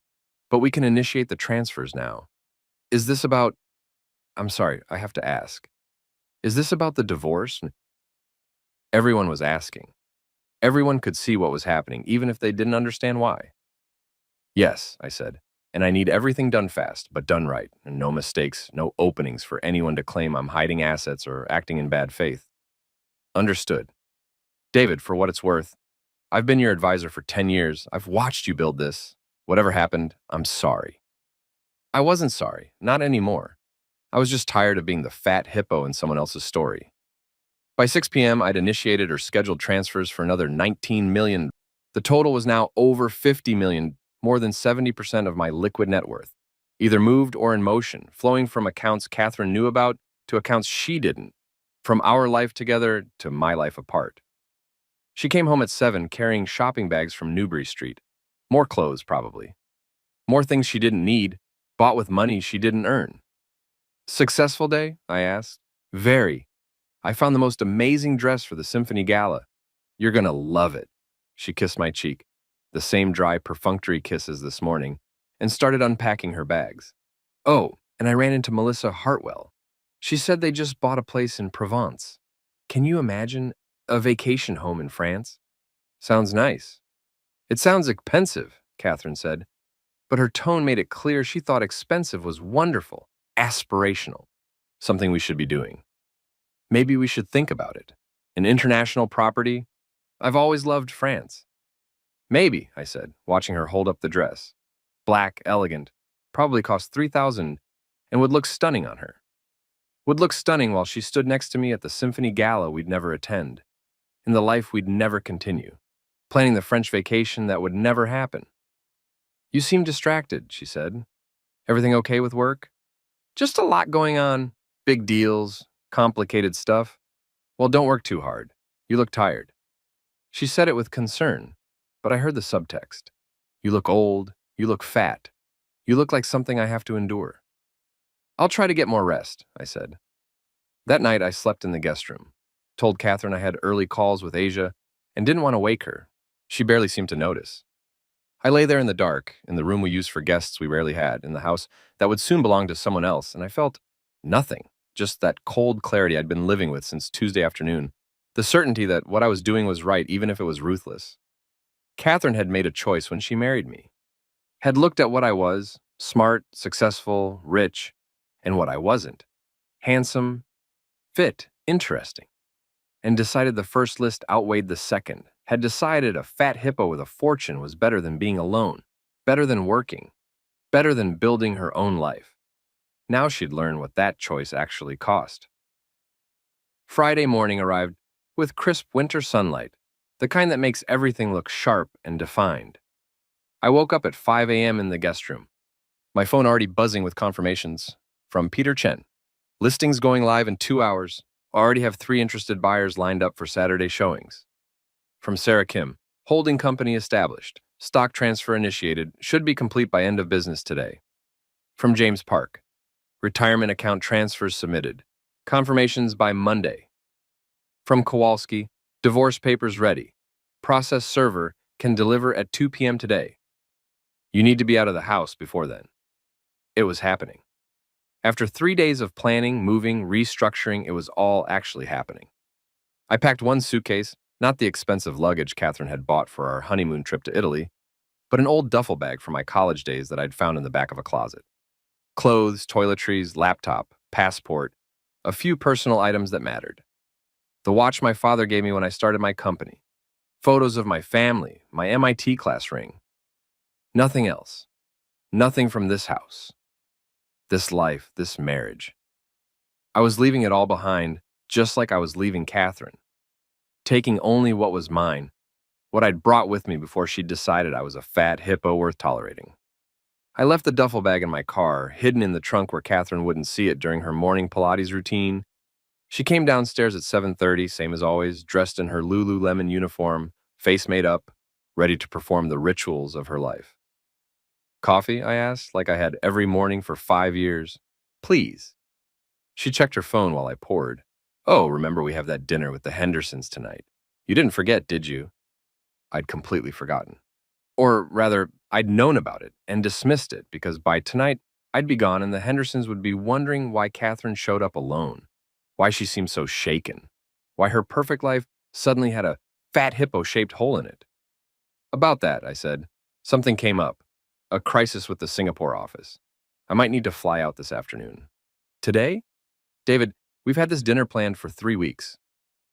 S1: but we can initiate the transfers now. Is this about... I'm sorry, I have to ask. Is this about the divorce? Everyone was asking. Everyone could see what was happening, even if they didn't understand why. Yes, I said, and I need everything done fast, but done right, and no mistakes, no openings for anyone to claim I'm hiding assets or acting in bad faith. Understood. David, for what it's worth, I've been your advisor for 10 years. I've watched you build this. Whatever happened, I'm sorry. I wasn't sorry, not anymore. I was just tired of being the fat hippo in someone else's story. By 6 p.m., I'd initiated or scheduled transfers for another $19 million. The total was now over $50 million, more than 70% of my liquid net worth, either moved or in motion, flowing from accounts Catherine knew about to accounts she didn't, from our life together to my life apart. She came home at 7 carrying shopping bags from Newbury Street. More clothes, probably. More things she didn't need, bought with money she didn't earn. Successful day? I asked. Very. I found the most amazing dress for the Symphony Gala. You're gonna love it. She kissed my cheek, the same dry, perfunctory kiss as this morning, and started unpacking her bags. Oh, and I ran into Melissa Hartwell. She said they just bought a place in Provence. Can you imagine a vacation home in France? Sounds nice. It sounds expensive, Catherine said, but her tone made it clear she thought expensive was wonderful, aspirational, something we should be doing. Maybe we should think about it. An international property? I've always loved France. Maybe, I said, watching her hold up the dress. Black, elegant, probably cost $3,000 and would look stunning on her. Would look stunning while she stood next to me at the Symphony Gala we'd never attend, in the life we'd never continue, planning the French vacation that would never happen. You seem distracted, she said. Everything okay with work? Just a lot going on. Big deals, complicated stuff. Well, don't work too hard. You look tired. She said it with concern, but I heard the subtext. You look old. You look fat. You look like something I have to endure. I'll try to get more rest, I said. That night, I slept in the guest room. Told Catherine I had early calls with Asia and didn't want to wake her. She barely seemed to notice. I lay there in the dark, in the room we used for guests we rarely had, in the house that would soon belong to someone else, and I felt nothing, just that cold clarity I'd been living with since Tuesday afternoon. The certainty that what I was doing was right, even if it was ruthless. Catherine had made a choice when she married me, had looked at what I was, smart, successful, rich, and what I wasn't, handsome, fit, interesting, and decided the first list outweighed the second, had decided a fat hippo with a fortune was better than being alone, better than working, better than building her own life. Now she'd learn what that choice actually cost. Friday morning arrived with crisp winter sunlight, the kind that makes everything look sharp and defined. I woke up at 5 a.m. in the guest room, my phone already buzzing with confirmations from Peter Chen. Listings going live in 2 hours. Already have 3 interested buyers lined up for Saturday showings. From Sarah Kim, holding company established. Stock transfer initiated. Should be complete by end of business today. From James Park, retirement account transfers submitted. Confirmations by Monday. From Kowalski, divorce papers ready. Process server can deliver at 2 p.m. today. You need to be out of the house before then. It was happening. After 3 days of planning, moving, restructuring, it was all actually happening. I packed 1 suitcase, not the expensive luggage Catherine had bought for our honeymoon trip to Italy, but an old duffel bag from my college days that I'd found in the back of a closet. Clothes, toiletries, laptop, passport, a few personal items that mattered. The watch my father gave me when I started my company. Photos of my family, my MIT class ring. Nothing else. Nothing from this house. This life, this marriage. I was leaving it all behind, just like I was leaving Catherine. Taking only what was mine, what I'd brought with me before she'd decided I was a fat hippo worth tolerating. I left the duffel bag in my car, hidden in the trunk where Catherine wouldn't see it during her morning Pilates routine. She came downstairs at 7:30, same as always, dressed in her Lululemon uniform, face made up, ready to perform the rituals of her life. Coffee, I asked, like I had every morning for 5 years. Please. She checked her phone while I poured. Oh, remember we have that dinner with the Hendersons tonight. You didn't forget, did you? I'd completely forgotten. Or rather, I'd known about it and dismissed it because by tonight, I'd be gone and the Hendersons would be wondering why Catherine showed up alone, why she seemed so shaken, why her perfect life suddenly had a fat hippo-shaped hole in it. About that, I said, something came up. A crisis with the Singapore office. I might need to fly out this afternoon. Today? David, we've had this dinner planned for 3 weeks.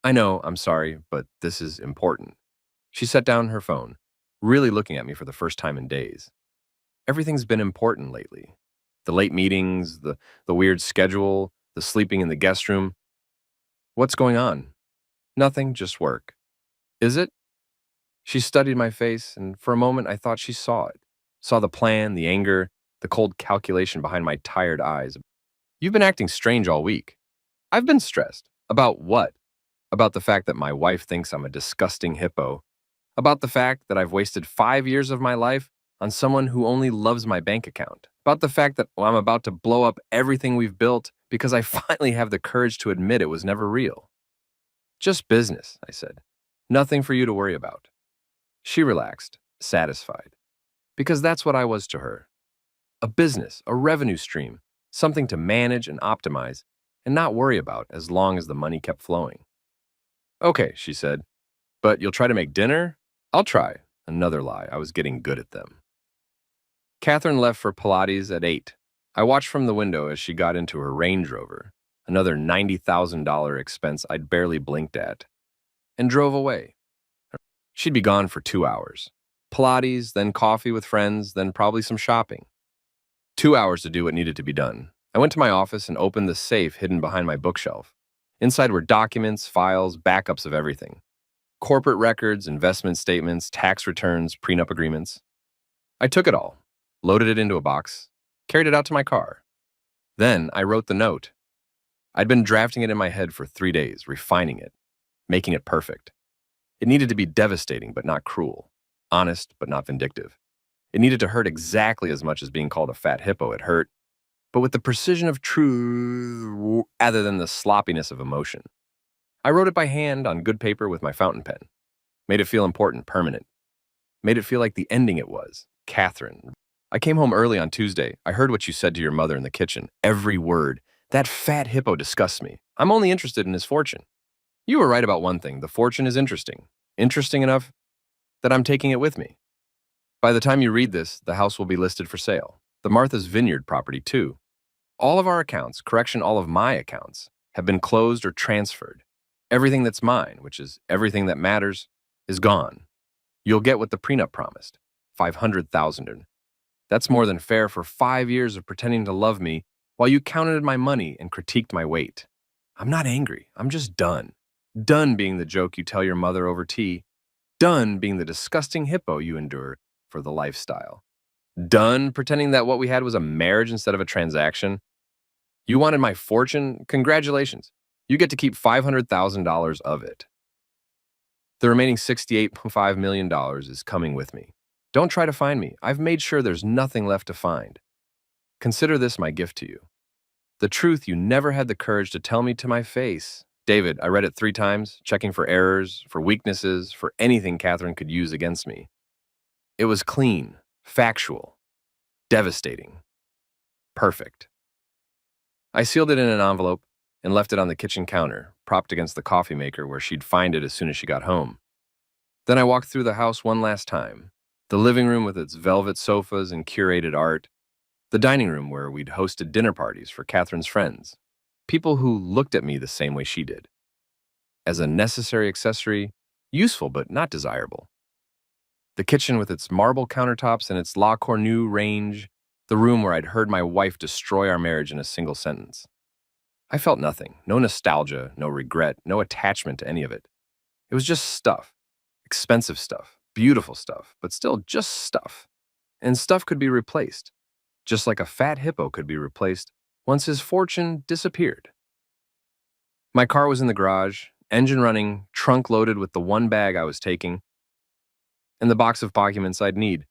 S1: I know, I'm sorry, but this is important. She set down her phone, really looking at me for the first time in days. Everything's been important lately. The late meetings, the weird schedule, the sleeping in the guest room. What's going on? Nothing, just work. Is it? She studied my face, and for a moment I thought she saw it. Saw the plan, the anger, the cold calculation behind my tired eyes. You've been acting strange all week. I've been stressed. About what? About the fact that my wife thinks I'm a disgusting hippo. About the fact that I've wasted 5 years of my life on someone who only loves my bank account. About the fact that I'm about to blow up everything we've built because I finally have the courage to admit it was never real. Just business, I said. Nothing for you to worry about. She relaxed, satisfied. Because that's what I was to her. A business, a revenue stream, something to manage and optimize and not worry about as long as the money kept flowing. Okay, she said, but you'll try to make dinner? I'll try. Another lie. I was getting good at them. Catherine left for Pilates at 8. I watched from the window as she got into her Range Rover, another $90,000 expense I'd barely blinked at, and drove away. She'd be gone for 2 hours. Pilates, then coffee with friends, then probably some shopping. 2 hours to do what needed to be done. I went to my office and opened the safe hidden behind my bookshelf. Inside were documents, files, backups of everything. Corporate records, investment statements, tax returns, prenup agreements. I took it all, loaded it into a box, carried it out to my car. Then I wrote the note. I'd been drafting it in my head for 3 days, refining it, making it perfect. It needed to be devastating but not cruel. Honest, but not vindictive. It needed to hurt exactly as much as being called a fat hippo had hurt, but with the precision of truth rather than the sloppiness of emotion. I wrote it by hand on good paper with my fountain pen. Made it feel important, permanent. Made it feel like the ending it was. Catherine. I came home early on Tuesday. I heard what you said to your mother in the kitchen. Every word. That fat hippo disgusts me. I'm only interested in his fortune. You were right about one thing. The fortune is interesting. Interesting enough that I'm taking it with me. By the time you read this, the house will be listed for sale. The Martha's Vineyard property, too. All of our accounts, correction, all of my accounts, have been closed or transferred. Everything that's mine, which is everything that matters, is gone. You'll get what the prenup promised, 500,000. That's more than fair for 5 years of pretending to love me while you counted my money and critiqued my weight. I'm not angry. I'm just done. Done being the joke you tell your mother over tea. Done being the disgusting hippo you endure for the lifestyle. Done pretending that what we had was a marriage instead of a transaction. You wanted my fortune? Congratulations. You get to keep $500,000 of it. The remaining $68.5 million is coming with me. Don't try to find me. I've made sure there's nothing left to find. Consider this my gift to you. The truth you never had the courage to tell me to my face. David, I read it 3 times, checking for errors, for weaknesses, for anything Catherine could use against me. It was clean, factual, devastating, perfect. I sealed it in an envelope and left it on the kitchen counter, propped against the coffee maker where she'd find it as soon as she got home. Then I walked through the house one last time. The living room with its velvet sofas and curated art. The dining room where we'd hosted dinner parties for Catherine's friends. People who looked at me the same way she did. As a necessary accessory, useful but not desirable. The kitchen with its marble countertops and its La Cornue range. The room where I'd heard my wife destroy our marriage in a single sentence. I felt nothing. No nostalgia, no regret, no attachment to any of it. It was just stuff. Expensive stuff. Beautiful stuff. But still just stuff. And stuff could be replaced. Just like a fat hippo could be replaced once his fortune disappeared. My car was in the garage, engine running, trunk loaded with the one bag I was taking, and the box of documents I'd need.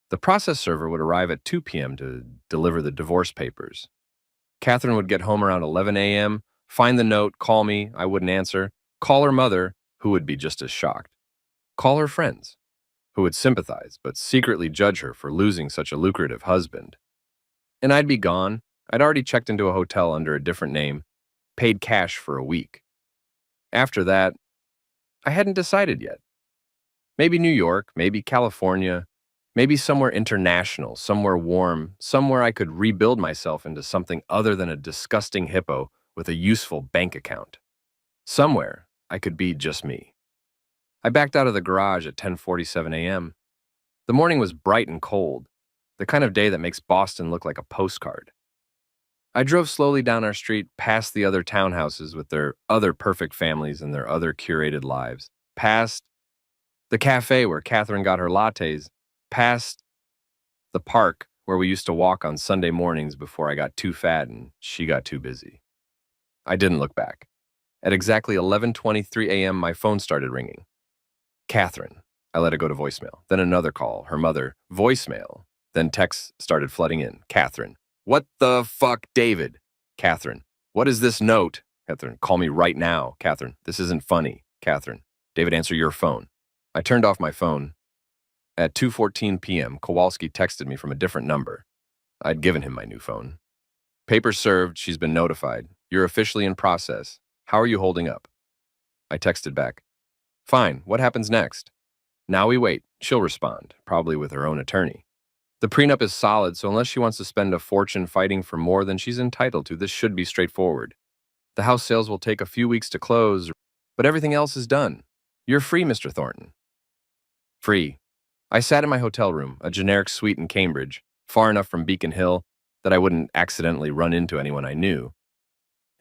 S1: The process server would arrive at 2 p.m. to deliver the divorce papers. Catherine would get home around 11 a.m., find the note, call me, I wouldn't answer, call her mother, who would be just as shocked, call her friends, who would sympathize but secretly judge her for losing such a lucrative husband. And I'd be gone. I'd already checked into a hotel under a different name, paid cash for a week. After that, I hadn't decided yet. Maybe New York, maybe California, maybe somewhere international, somewhere warm, somewhere I could rebuild myself into something other than a disgusting hippo with a useful bank account. Somewhere I could be just me. I backed out of the garage at 10:47 a.m. The morning was bright and cold, the kind of day that makes Boston look like a postcard. I drove slowly down our street, past the other townhouses with their other perfect families and their other curated lives, past the cafe where Catherine got her lattes, past the park where we used to walk on Sunday mornings before I got too fat and she got too busy. I didn't look back. At exactly 11:23 a.m., my phone started ringing. Catherine. I let it go to voicemail. Then another call, her mother, voicemail. Then texts started flooding in. Catherine. What the fuck, David? Catherine. What is this note? Catherine. Call me right now. Catherine. This isn't funny. Catherine. David, answer your phone. I turned off my phone. At 2:14 p.m., Kowalski texted me from a different number. I'd given him my new phone. Paper served. She's been notified. You're officially in process. How are you holding up? I texted back. Fine. What happens next? Now we wait. She'll respond, probably with her own attorney. The prenup is solid, so unless she wants to spend a fortune fighting for more than she's entitled to, this should be straightforward. The house sales will take a few weeks to close, but everything else is done. You're free, Mr. Thornton. Free. I sat in my hotel room, a generic suite in Cambridge, far enough from Beacon Hill that I wouldn't accidentally run into anyone I knew,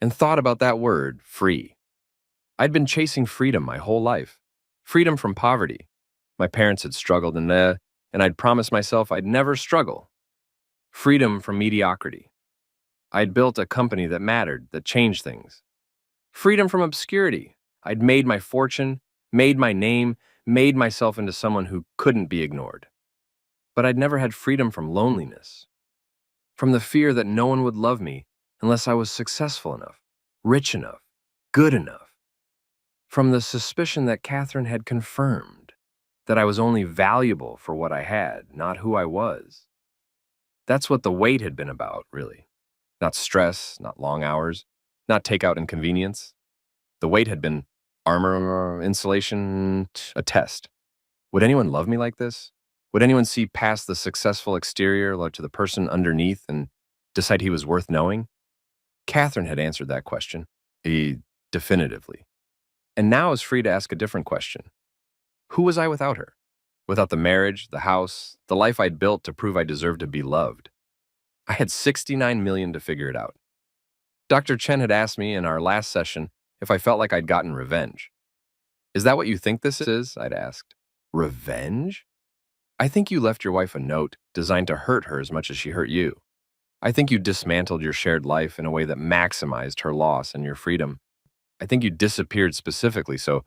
S1: and thought about that word, free. I'd been chasing freedom my whole life. Freedom from poverty. My parents had struggled and I'd promised myself I'd never struggle. Freedom from mediocrity. I'd built a company that mattered, that changed things. Freedom from obscurity. I'd made my fortune, made my name, made myself into someone who couldn't be ignored. But I'd never had freedom from loneliness. From the fear that no one would love me unless I was successful enough, rich enough, good enough. From the suspicion that Catherine had confirmed that I was only valuable for what I had, not who I was. That's what the wait had been about, really. Not stress, not long hours, not takeout inconvenience. The wait had been armor, insulation, a test. Would anyone love me like this? Would anyone see past the successful exterior to the person underneath and decide he was worth knowing? Catherine had answered that question, definitively. And now I was free to ask a different question. Who was I without her? Without the marriage, the house, the life I'd built to prove I deserved to be loved. I had 69 million to figure it out. Dr. Chen had asked me in our last session if I felt like I'd gotten revenge. Is that what you think this is? I'd asked. Revenge? I think you left your wife a note designed to hurt her as much as she hurt you. I think you dismantled your shared life in a way that maximized her loss and your freedom. I think you disappeared specifically so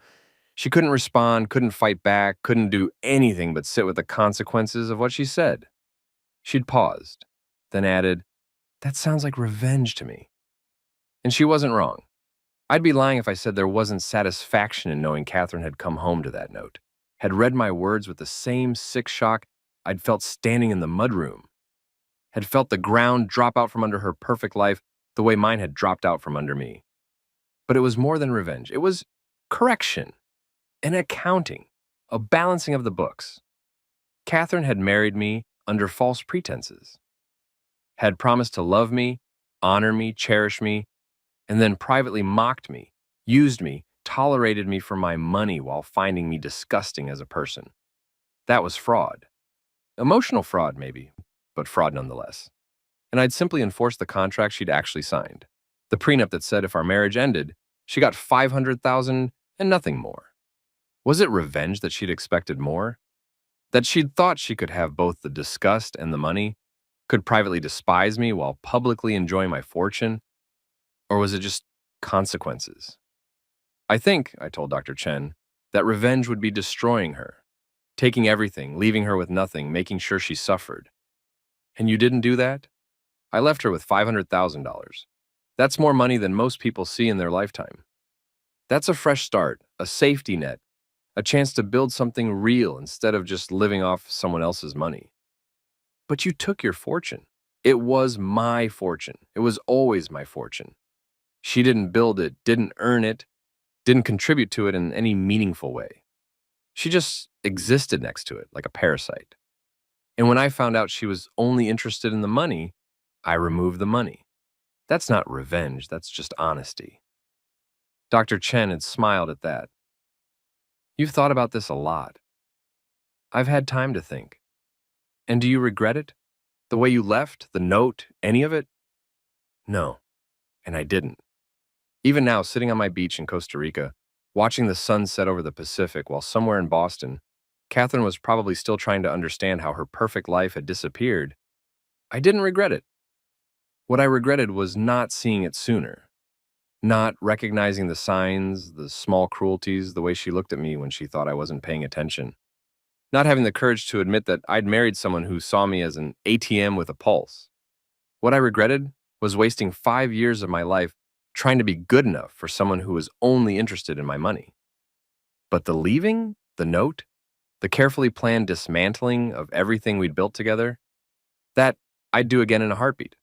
S1: she couldn't respond, couldn't fight back, couldn't do anything but sit with the consequences of what she said. She'd paused, then added, "That sounds like revenge to me." And she wasn't wrong. I'd be lying if I said there wasn't satisfaction in knowing Catherine had come home to that note, had read my words with the same sick shock I'd felt standing in the mudroom, had felt the ground drop out from under her perfect life the way mine had dropped out from under me. But it was more than revenge. It was correction, an accounting, a balancing of the books. Catherine had married me under false pretenses, had promised to love me, honor me, cherish me, and then privately mocked me, used me, tolerated me for my money while finding me disgusting as a person. That was fraud. Emotional fraud, maybe, but fraud nonetheless. And I'd simply enforced the contract she'd actually signed. The prenup that said if our marriage ended, she got $500,000 and nothing more. Was it revenge that she'd expected more? That she'd thought she could have both the disgust and the money? Could privately despise me while publicly enjoying my fortune? Or was it just consequences? I think, I told Dr. Chen, that revenge would be destroying her, taking everything, leaving her with nothing, making sure she suffered. And you didn't do that? I left her with $500,000. That's more money than most people see in their lifetime. That's a fresh start, a safety net, a chance to build something real instead of just living off someone else's money. But you took your fortune. It was my fortune. It was always my fortune. She didn't build it, didn't earn it, didn't contribute to it in any meaningful way. She just existed next to it like a parasite. And when I found out she was only interested in the money, I removed the money. That's not revenge, that's just honesty. Dr. Chen had smiled at that. You've thought about this a lot. I've had time to think. And do you regret it? The way you left, the note, any of it? No, and I didn't. Even now, sitting on my beach in Costa Rica, watching the sun set over the Pacific while somewhere in Boston, Catherine was probably still trying to understand how her perfect life had disappeared. I didn't regret it. What I regretted was not seeing it sooner, not recognizing the signs, the small cruelties, the way she looked at me when she thought I wasn't paying attention, not having the courage to admit that I'd married someone who saw me as an ATM with a pulse. What I regretted was wasting 5 years of my life trying to be good enough for someone who was only interested in my money. But the leaving, the note, the carefully planned dismantling of everything we'd built together, that I'd do again in a heartbeat.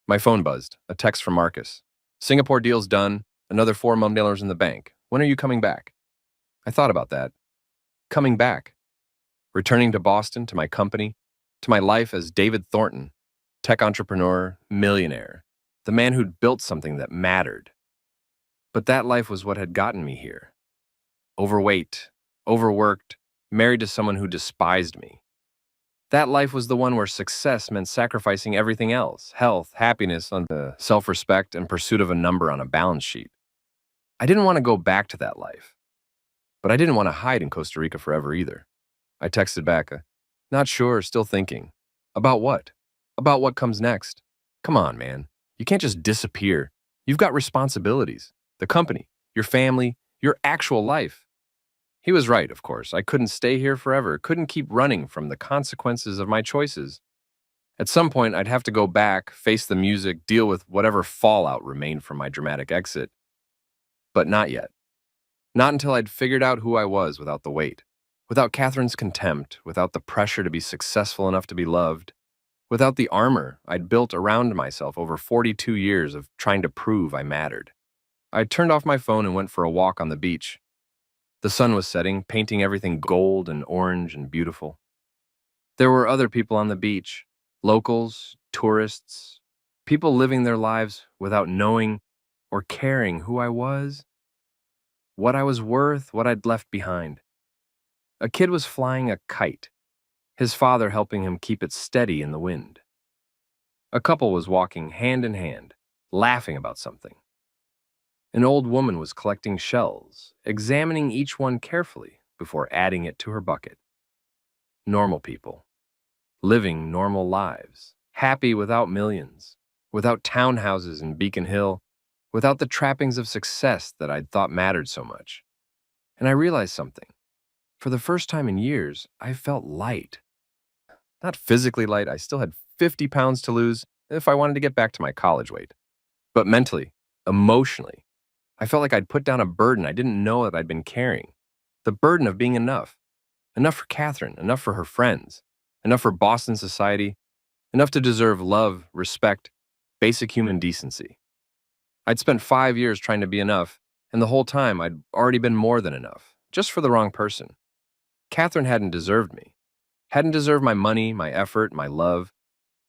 S1: My phone buzzed, a text from Marcus. Singapore deal's done, another $4 million in the bank. When are you coming back? I thought about that. Coming back. Returning to Boston, to my company, to my life as David Thornton, tech entrepreneur, millionaire, the man who'd built something that mattered. But that life was what had gotten me here. Overweight, overworked, married to someone who despised me. That life was the one where success meant sacrificing everything else, health, happiness, self-respect, and pursuit of a number on a balance sheet. I didn't want to go back to that life. But I didn't want to hide in Costa Rica forever either. I texted back, not sure, still thinking. About what? About what comes next? Come on, man. You can't just disappear. You've got responsibilities. The company, your family, your actual life. He was right, of course. I couldn't stay here forever, couldn't keep running from the consequences of my choices. At some point, I'd have to go back, face the music, deal with whatever fallout remained from my dramatic exit. But not yet. Not until I'd figured out who I was without the weight, without Catherine's contempt, without the pressure to be successful enough to be loved, without the armor I'd built around myself over 42 years of trying to prove I mattered. I turned off my phone and went for a walk on the beach. The sun was setting, painting everything gold and orange and beautiful. There were other people on the beach, locals, tourists, people living their lives without knowing or caring who I was, what I was worth, what I'd left behind. A kid was flying a kite, his father helping him keep it steady in the wind. A couple was walking hand in hand, laughing about something. An old woman was collecting shells, examining each one carefully before adding it to her bucket. Normal people, living normal lives, happy without millions, without townhouses in Beacon Hill, without the trappings of success that I'd thought mattered so much. And I realized something. For the first time in years, I felt light. Not physically light, I still had 50 pounds to lose if I wanted to get back to my college weight. But mentally, emotionally, I felt like I'd put down a burden I didn't know that I'd been carrying. The burden of being enough. Enough for Catherine, enough for her friends, enough for Boston society, enough to deserve love, respect, basic human decency. I'd spent 5 years trying to be enough, and the whole time I'd already been more than enough, just for the wrong person. Catherine hadn't deserved me. Hadn't deserved my money, my effort, my love.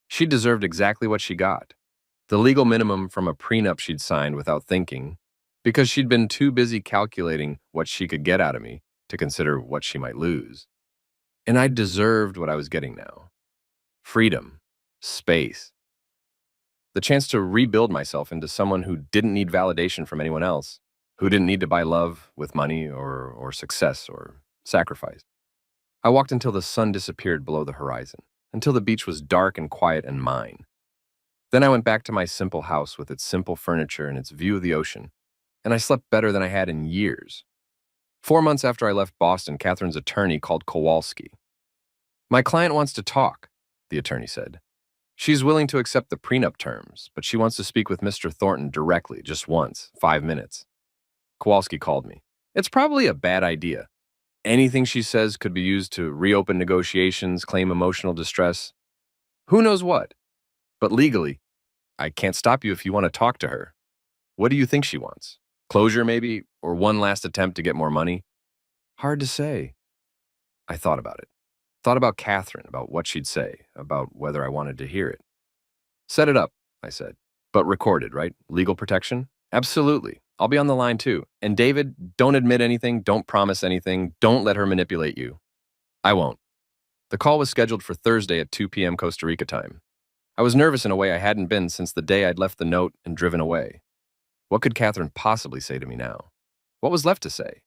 S1: She deserved exactly what she got. The legal minimum from a prenup she'd signed without thinking, because she'd been too busy calculating what she could get out of me to consider what she might lose. And I deserved what I was getting now. Freedom. Space. The chance to rebuild myself into someone who didn't need validation from anyone else, who didn't need to buy love with money or success or sacrifice. I walked until the sun disappeared below the horizon, until the beach was dark and quiet and mine. Then I went back to my simple house with its simple furniture and its view of the ocean, and I slept better than I had in years. 4 months after I left Boston, Catherine's attorney called Kowalski. "My client wants to talk," the attorney said. "She's willing to accept the prenup terms, but she wants to speak with Mr. Thornton directly, just once, 5 minutes. Kowalski called me. "It's probably a bad idea. Anything she says could be used to reopen negotiations, claim emotional distress. Who knows what? But legally, I can't stop you if you want to talk to her. What do you think she wants? Closure, maybe? Or one last attempt to get more money?" "Hard to say." I thought about it. Thought about Catherine, about what she'd say, about whether I wanted to hear it. "Set it up," I said. "But recorded, right? Legal protection?" "Absolutely. I'll be on the line too. And David, don't admit anything, don't promise anything, don't let her manipulate you." "I won't." The call was scheduled for Thursday at 2 p.m. Costa Rica time. I was nervous in a way I hadn't been since the day I'd left the note and driven away. What could Catherine possibly say to me now? What was left to say?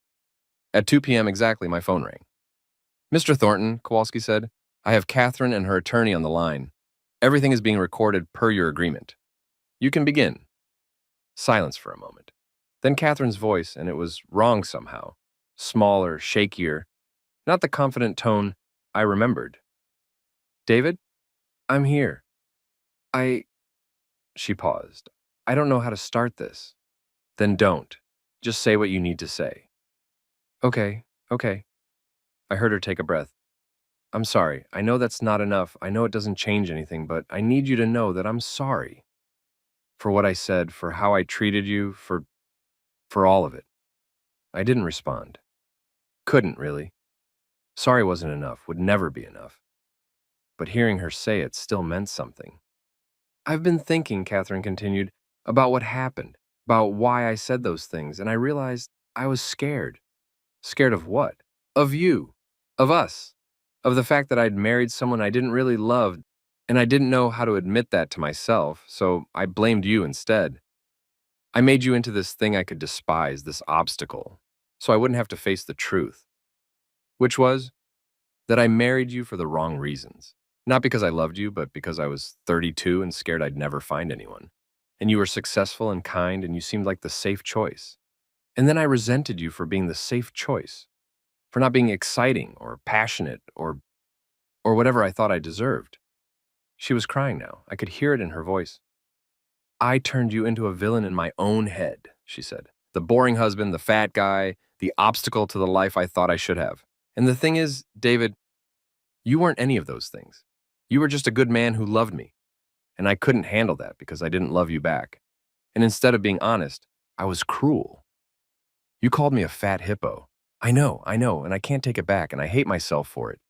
S1: At 2 p.m. exactly, my phone rang. "Mr. Thornton," Kowalski said, "I have Catherine and her attorney on the line. Everything is being recorded per your agreement. You can begin." Silence for a moment. Then Catherine's voice, and it was wrong somehow. Smaller, shakier, not the confident tone I remembered. "David, I'm here. I..." She paused. "I don't know how to start this." "Then don't. Just say what you need to say." Okay. I heard her take a breath. "I'm sorry. I know that's not enough. I know it doesn't change anything, but I need you to know that I'm sorry. For what I said, for how I treated you, for all of it." I didn't respond. Couldn't, really. Sorry wasn't enough, would never be enough. But hearing her say it still meant something. "I've been thinking," Catherine continued, "about what happened, about why I said those things, and I realized I was scared." "Scared of what?" "Of you. Of us. Of the fact that I'd married someone I didn't really love, and I didn't know how to admit that to myself, so I blamed you instead. I made you into this thing I could despise, this obstacle, so I wouldn't have to face the truth. Which was that I married you for the wrong reasons. Not because I loved you, but because I was 32 and scared I'd never find anyone. And you were successful and kind, and you seemed like the safe choice. And then I resented you for being the safe choice, for not being exciting or passionate or whatever I thought I deserved." She was crying now. I could hear it in her voice. "I turned you into a villain in my own head," she said. "The boring husband, the fat guy, the obstacle to the life I thought I should have. And the thing is, David, you weren't any of those things. You were just a good man who loved me, and I couldn't handle that because I didn't love you back. And instead of being honest, I was cruel. You called me a fat hippo. I know, and I can't take it back, and I hate myself for it.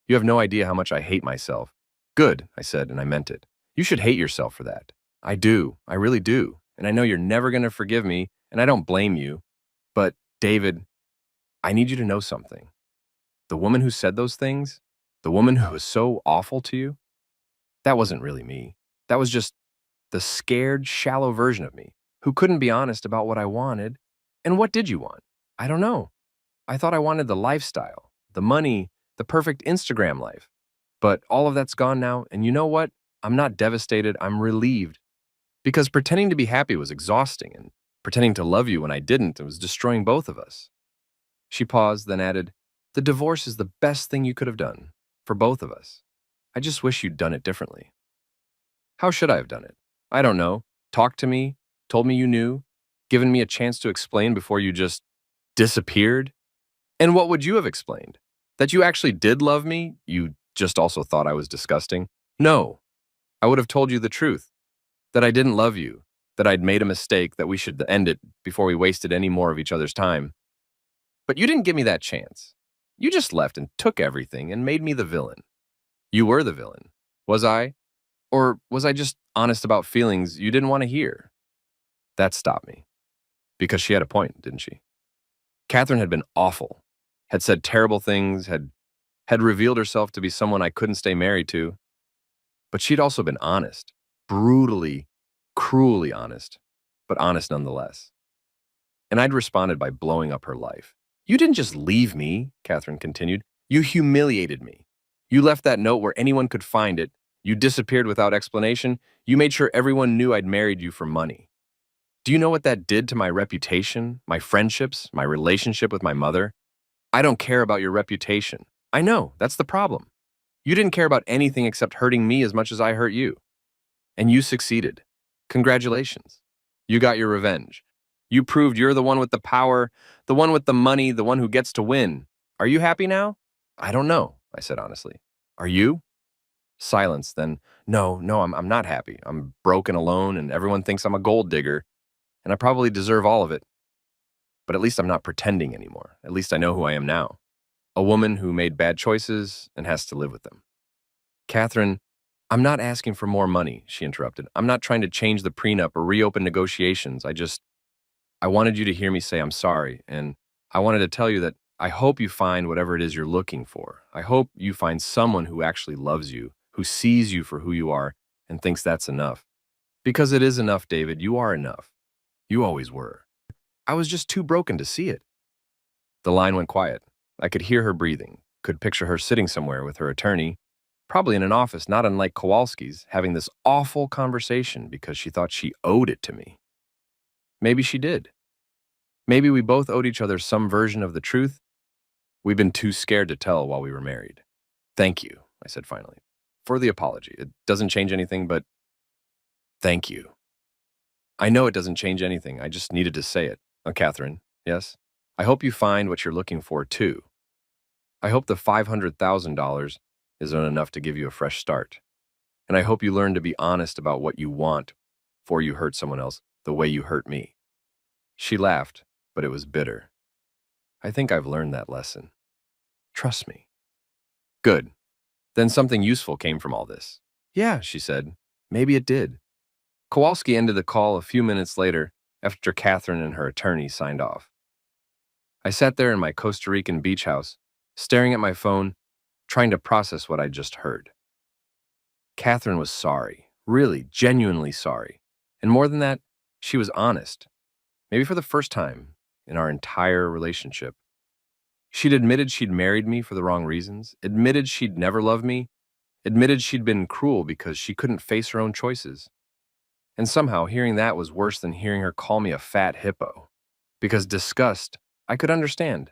S1: You have no idea how much I hate myself. Good, I said, and I meant it. You should hate yourself for that. I do, I really do. And I know you're never going to forgive me, and I don't blame you. But, David, I need you to know something. The woman who said those things, the woman who was so awful to you, that wasn't really me. That was just the scared, shallow version of me who couldn't be honest about what I wanted. And what did you want? I don't know. I thought I wanted the lifestyle, the money, the perfect Instagram life. But all of that's gone now, and you know what? I'm not devastated, I'm relieved. Because pretending to be happy was exhausting, and pretending to love you when I didn't, it was destroying both of us. She paused, then added, the divorce is the best thing you could have done, for both of us. I just wish you'd done it differently. How should I have done it? I don't know. Talked to me, told me you knew, given me a chance to explain before you just disappeared? And what would you have explained? That you actually did love me? You just also thought I was disgusting? No. I would have told you the truth. That I didn't love you. That I'd made a mistake, that we should end it before we wasted any more of each other's time. But you didn't give me that chance. You just left and took everything and made me the villain. You were the villain. Was I? Or was I just honest about feelings you didn't want to hear? That stopped me. Because she had a point, didn't she? Catherine had been awful, had said terrible things, had revealed herself to be someone I couldn't stay married to. But she'd also been honest, brutally, cruelly honest, but honest nonetheless. And I'd responded by blowing up her life. You didn't just leave me, Catherine continued. You humiliated me. You left that note where anyone could find it. You disappeared without explanation. You made sure everyone knew I'd married you for money. Do you know what that did to my reputation, my friendships, my relationship with my mother? I don't care about your reputation. I know, that's the problem. You didn't care about anything except hurting me as much as I hurt you. And you succeeded. Congratulations. You got your revenge. You proved you're the one with the power, the one with the money, the one who gets to win. Are you happy now? I don't know, I said honestly. Are you? Silence, then, no, I'm not happy. I'm broke and alone, and everyone thinks I'm a gold digger, and I probably deserve all of it. But at least I'm not pretending anymore. At least I know who I am now. A woman who made bad choices and has to live with them. Catherine, I'm not asking for more money, she interrupted. I'm not trying to change the prenup or reopen negotiations. I wanted you to hear me say I'm sorry, and I wanted to tell you that I hope you find whatever it is you're looking for. I hope you find someone who actually loves you, who sees you for who you are, and thinks that's enough. Because it is enough, David. You are enough. You always were. I was just too broken to see it. The line went quiet. I could hear her breathing, could picture her sitting somewhere with her attorney, probably in an office not unlike Kowalski's, having this awful conversation because she thought she owed it to me. Maybe she did. Maybe we both owed each other some version of the truth. We've been too scared to tell while we were married. Thank you, I said finally, for the apology. It doesn't change anything, but thank you. I know it doesn't change anything. I just needed to say it. Catherine, yes? I hope you find what you're looking for, too. I hope the $500,000 isn't enough to give you a fresh start. And I hope you learn to be honest about what you want before you hurt someone else the way you hurt me. She laughed, but it was bitter. I think I've learned that lesson. Trust me. Good. Then something useful came from all this. Yeah, she said. Maybe it did. Kowalski ended the call a few minutes later after Catherine and her attorney signed off. I sat there in my Costa Rican beach house, staring at my phone, trying to process what I'd just heard. Catherine was sorry, really, genuinely sorry. And more than that, she was honest. Maybe for the first time in our entire relationship. She'd admitted she'd married me for the wrong reasons, admitted she'd never loved me, admitted she'd been cruel because she couldn't face her own choices. And somehow hearing that was worse than hearing her call me a fat hippo. Because disgust, I could understand.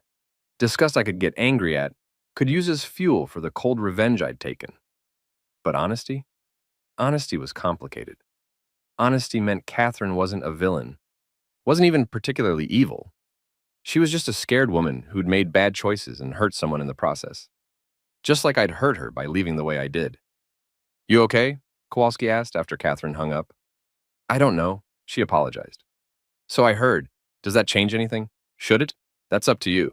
S1: Disgust I could get angry at, could use as fuel for the cold revenge I'd taken. But honesty? Honesty was complicated. Honesty meant Catherine wasn't a villain, wasn't even particularly evil. She was just a scared woman who'd made bad choices and hurt someone in the process. Just like I'd hurt her by leaving the way I did. You okay? Kowalski asked after Catherine hung up. I don't know. She apologized. So I heard. Does that change anything? Should it? That's up to you.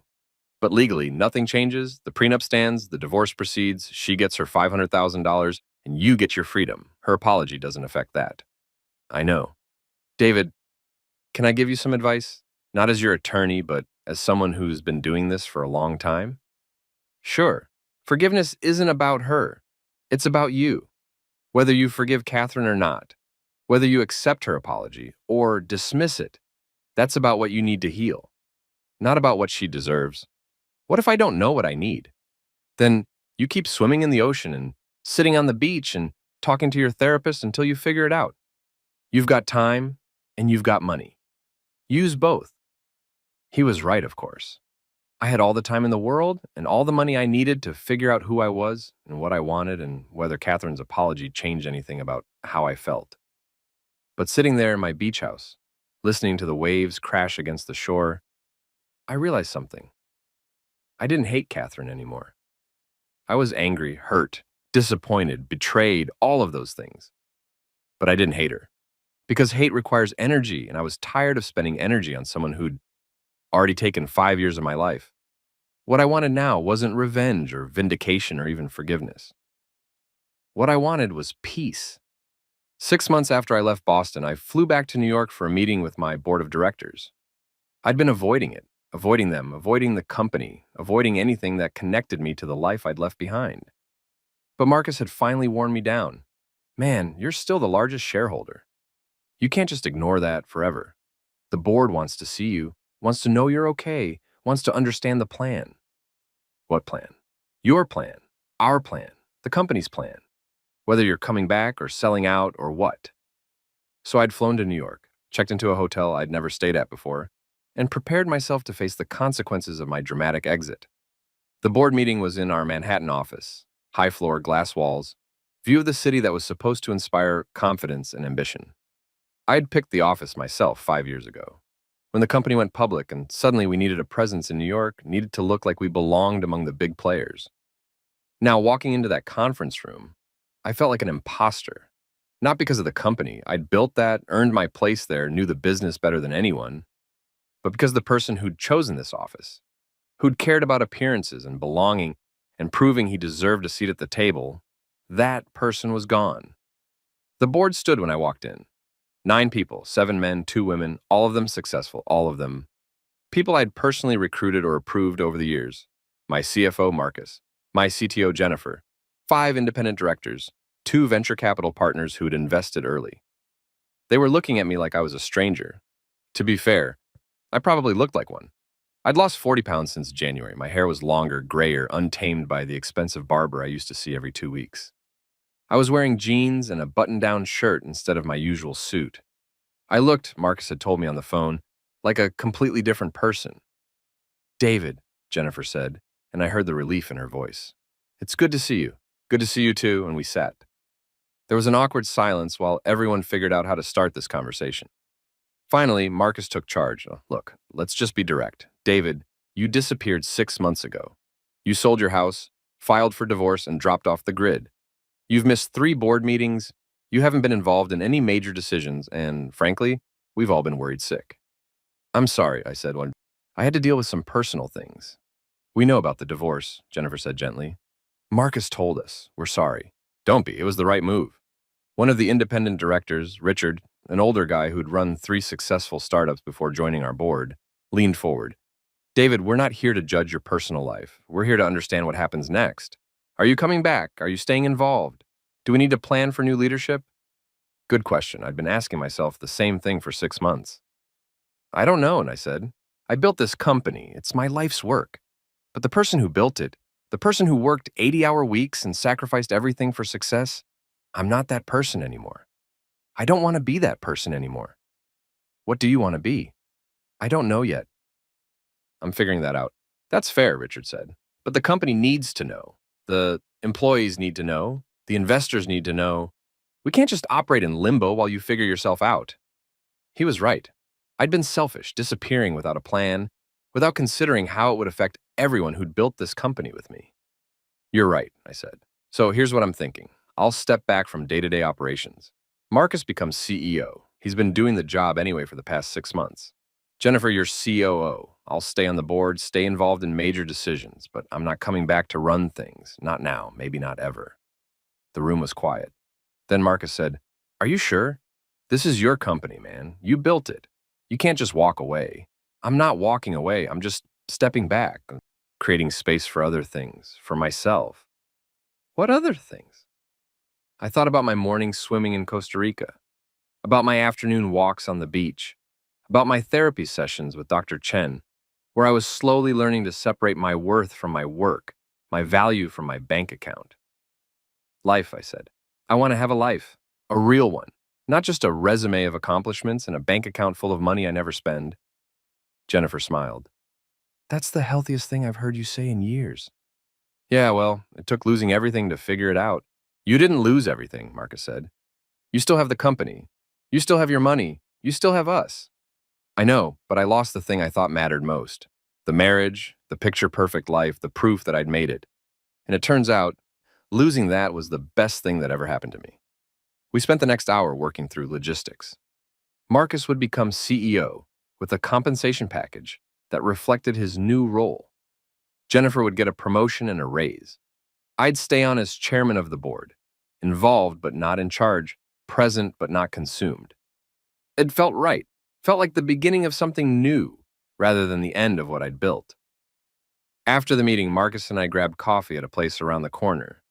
S1: But legally, nothing changes. The prenup stands, the divorce proceeds, she gets her $500,000, and you get your freedom. Her apology doesn't affect that. I know. David, can I give you some advice? Not as your attorney, but as someone who's been doing this for a long time? Sure. Forgiveness isn't about her. It's about you. Whether you forgive Catherine or not, whether you accept her apology or dismiss it, that's about what you need to heal, not about what she deserves. What if I don't know what I need? Then you keep swimming in the ocean and sitting on the beach and talking to your therapist until you figure it out. You've got time and you've got money. Use both. He was right, of course. I had all the time in the world and all the money I needed to figure out who I was and what I wanted and whether Catherine's apology changed anything about how I felt. But sitting there in my beach house, listening to the waves crash against the shore, I realized something. I didn't hate Catherine anymore. I was angry, hurt, disappointed, betrayed, all of those things. But I didn't hate her. Because hate requires energy, and I was tired of spending energy on someone who'd already taken 5 years of my life. What I wanted now wasn't revenge or vindication or even forgiveness. What I wanted was peace. 6 months after I left Boston, I flew back to New York for a meeting with my board of directors. I'd been avoiding it, avoiding them, avoiding the company, avoiding anything that connected me to the life I'd left behind. But Marcus had finally worn me down. Man, you're still the largest shareholder. You can't just ignore that forever. The board wants to see you, wants to know you're okay, wants to understand the plan. What plan? Your plan, our plan, the company's plan. Whether you're coming back or selling out or what. So I'd flown to New York, checked into a hotel I'd never stayed at before, and prepared myself to face the consequences of my dramatic exit. The board meeting was in our Manhattan office, high floor, glass walls, view of the city that was supposed to inspire confidence and ambition. I'd picked the office myself 5 years ago. When the company went public and suddenly we needed a presence in New York, needed to look like we belonged among the big players. Now, walking into that conference room, I felt like an imposter. Not because of the company. I'd built that, earned my place there, knew the business better than anyone, but because the person who'd chosen this office, who'd cared about appearances and belonging and proving he deserved a seat at the table, that person was gone. The board stood when I walked in. 9 people, 7 men, 2 women, all of them successful, all of them. People I'd personally recruited or approved over the years. My CFO, Marcus. My CTO, Jennifer. 5 independent directors. 2 venture capital partners who'd invested early. They were looking at me like I was a stranger. To be fair, I probably looked like one. I'd lost 40 pounds since January. My hair was longer, grayer, untamed by the expensive barber I used to see every 2 weeks. I was wearing jeans and a button-down shirt instead of my usual suit. I looked, Marcus had told me on the phone, like a completely different person. David, Jennifer said, and I heard the relief in her voice. It's good to see you. Good to see you too, and we sat. There was an awkward silence while everyone figured out how to start this conversation. Finally, Marcus took charge. Look, let's just be direct. David, you disappeared 6 months ago. You sold your house, filed for divorce, and dropped off the grid. You've missed 3 board meetings, you haven't been involved in any major decisions, and frankly, we've all been worried sick. I'm sorry, I said one. I had to deal with some personal things. We know about the divorce, Jennifer said gently. Marcus told us. We're sorry. Don't be, it was the right move. One of the independent directors, Richard, an older guy who'd run 3 successful startups before joining our board, leaned forward. David, we're not here to judge your personal life. We're here to understand what happens next. Are you coming back? Are you staying involved? Do we need to plan for new leadership? Good question. I'd been asking myself the same thing for 6 months. I don't know, and I said. I built this company. It's my life's work. But the person who built it, the person who worked 80-hour weeks and sacrificed everything for success, I'm not that person anymore. I don't want to be that person anymore. What do you want to be? I don't know yet. I'm figuring that out. That's fair, Richard said. But the company needs to know. The employees need to know. The investors need to know. We can't just operate in limbo while you figure yourself out. He was right. I'd been selfish, disappearing without a plan, without considering how it would affect everyone who'd built this company with me. You're right, I said. So here's what I'm thinking. I'll step back from day-to-day operations. Marcus becomes CEO. He's been doing the job anyway for the past 6 months. Jennifer, you're COO. I'll stay on the board, stay involved in major decisions, but I'm not coming back to run things. Not now, maybe not ever. The room was quiet. Then Marcus said, "Are you sure? This is your company, man. You built it. You can't just walk away." "I'm not walking away. I'm just stepping back, creating space for other things, for myself." "What other things?" I thought about my mornings swimming in Costa Rica, about my afternoon walks on the beach, about my therapy sessions with Dr. Chen, where I was slowly learning to separate my worth from my work, my value from my bank account. "Life," I said. "I want to have a life, a real one, not just a resume of accomplishments and a bank account full of money I never spend." Jennifer smiled. "That's the healthiest thing I've heard you say in years." "Yeah, well, it took losing everything to figure it out." "You didn't lose everything," Marcus said. "You still have the company. You still have your money. You still have us." "I know, but I lost the thing I thought mattered most. The marriage, the picture-perfect life, the proof that I'd made it. And it turns out, losing that was the best thing that ever happened to me." We spent the next hour working through logistics. Marcus would become CEO with a compensation package that reflected his new role. Jennifer would get a promotion and a raise. I'd stay on as chairman of the board, involved but not in charge, present but not consumed. It felt right, felt like the beginning of something new rather than the end of what I'd built. After the meeting, Marcus and I grabbed coffee at a place around the corner.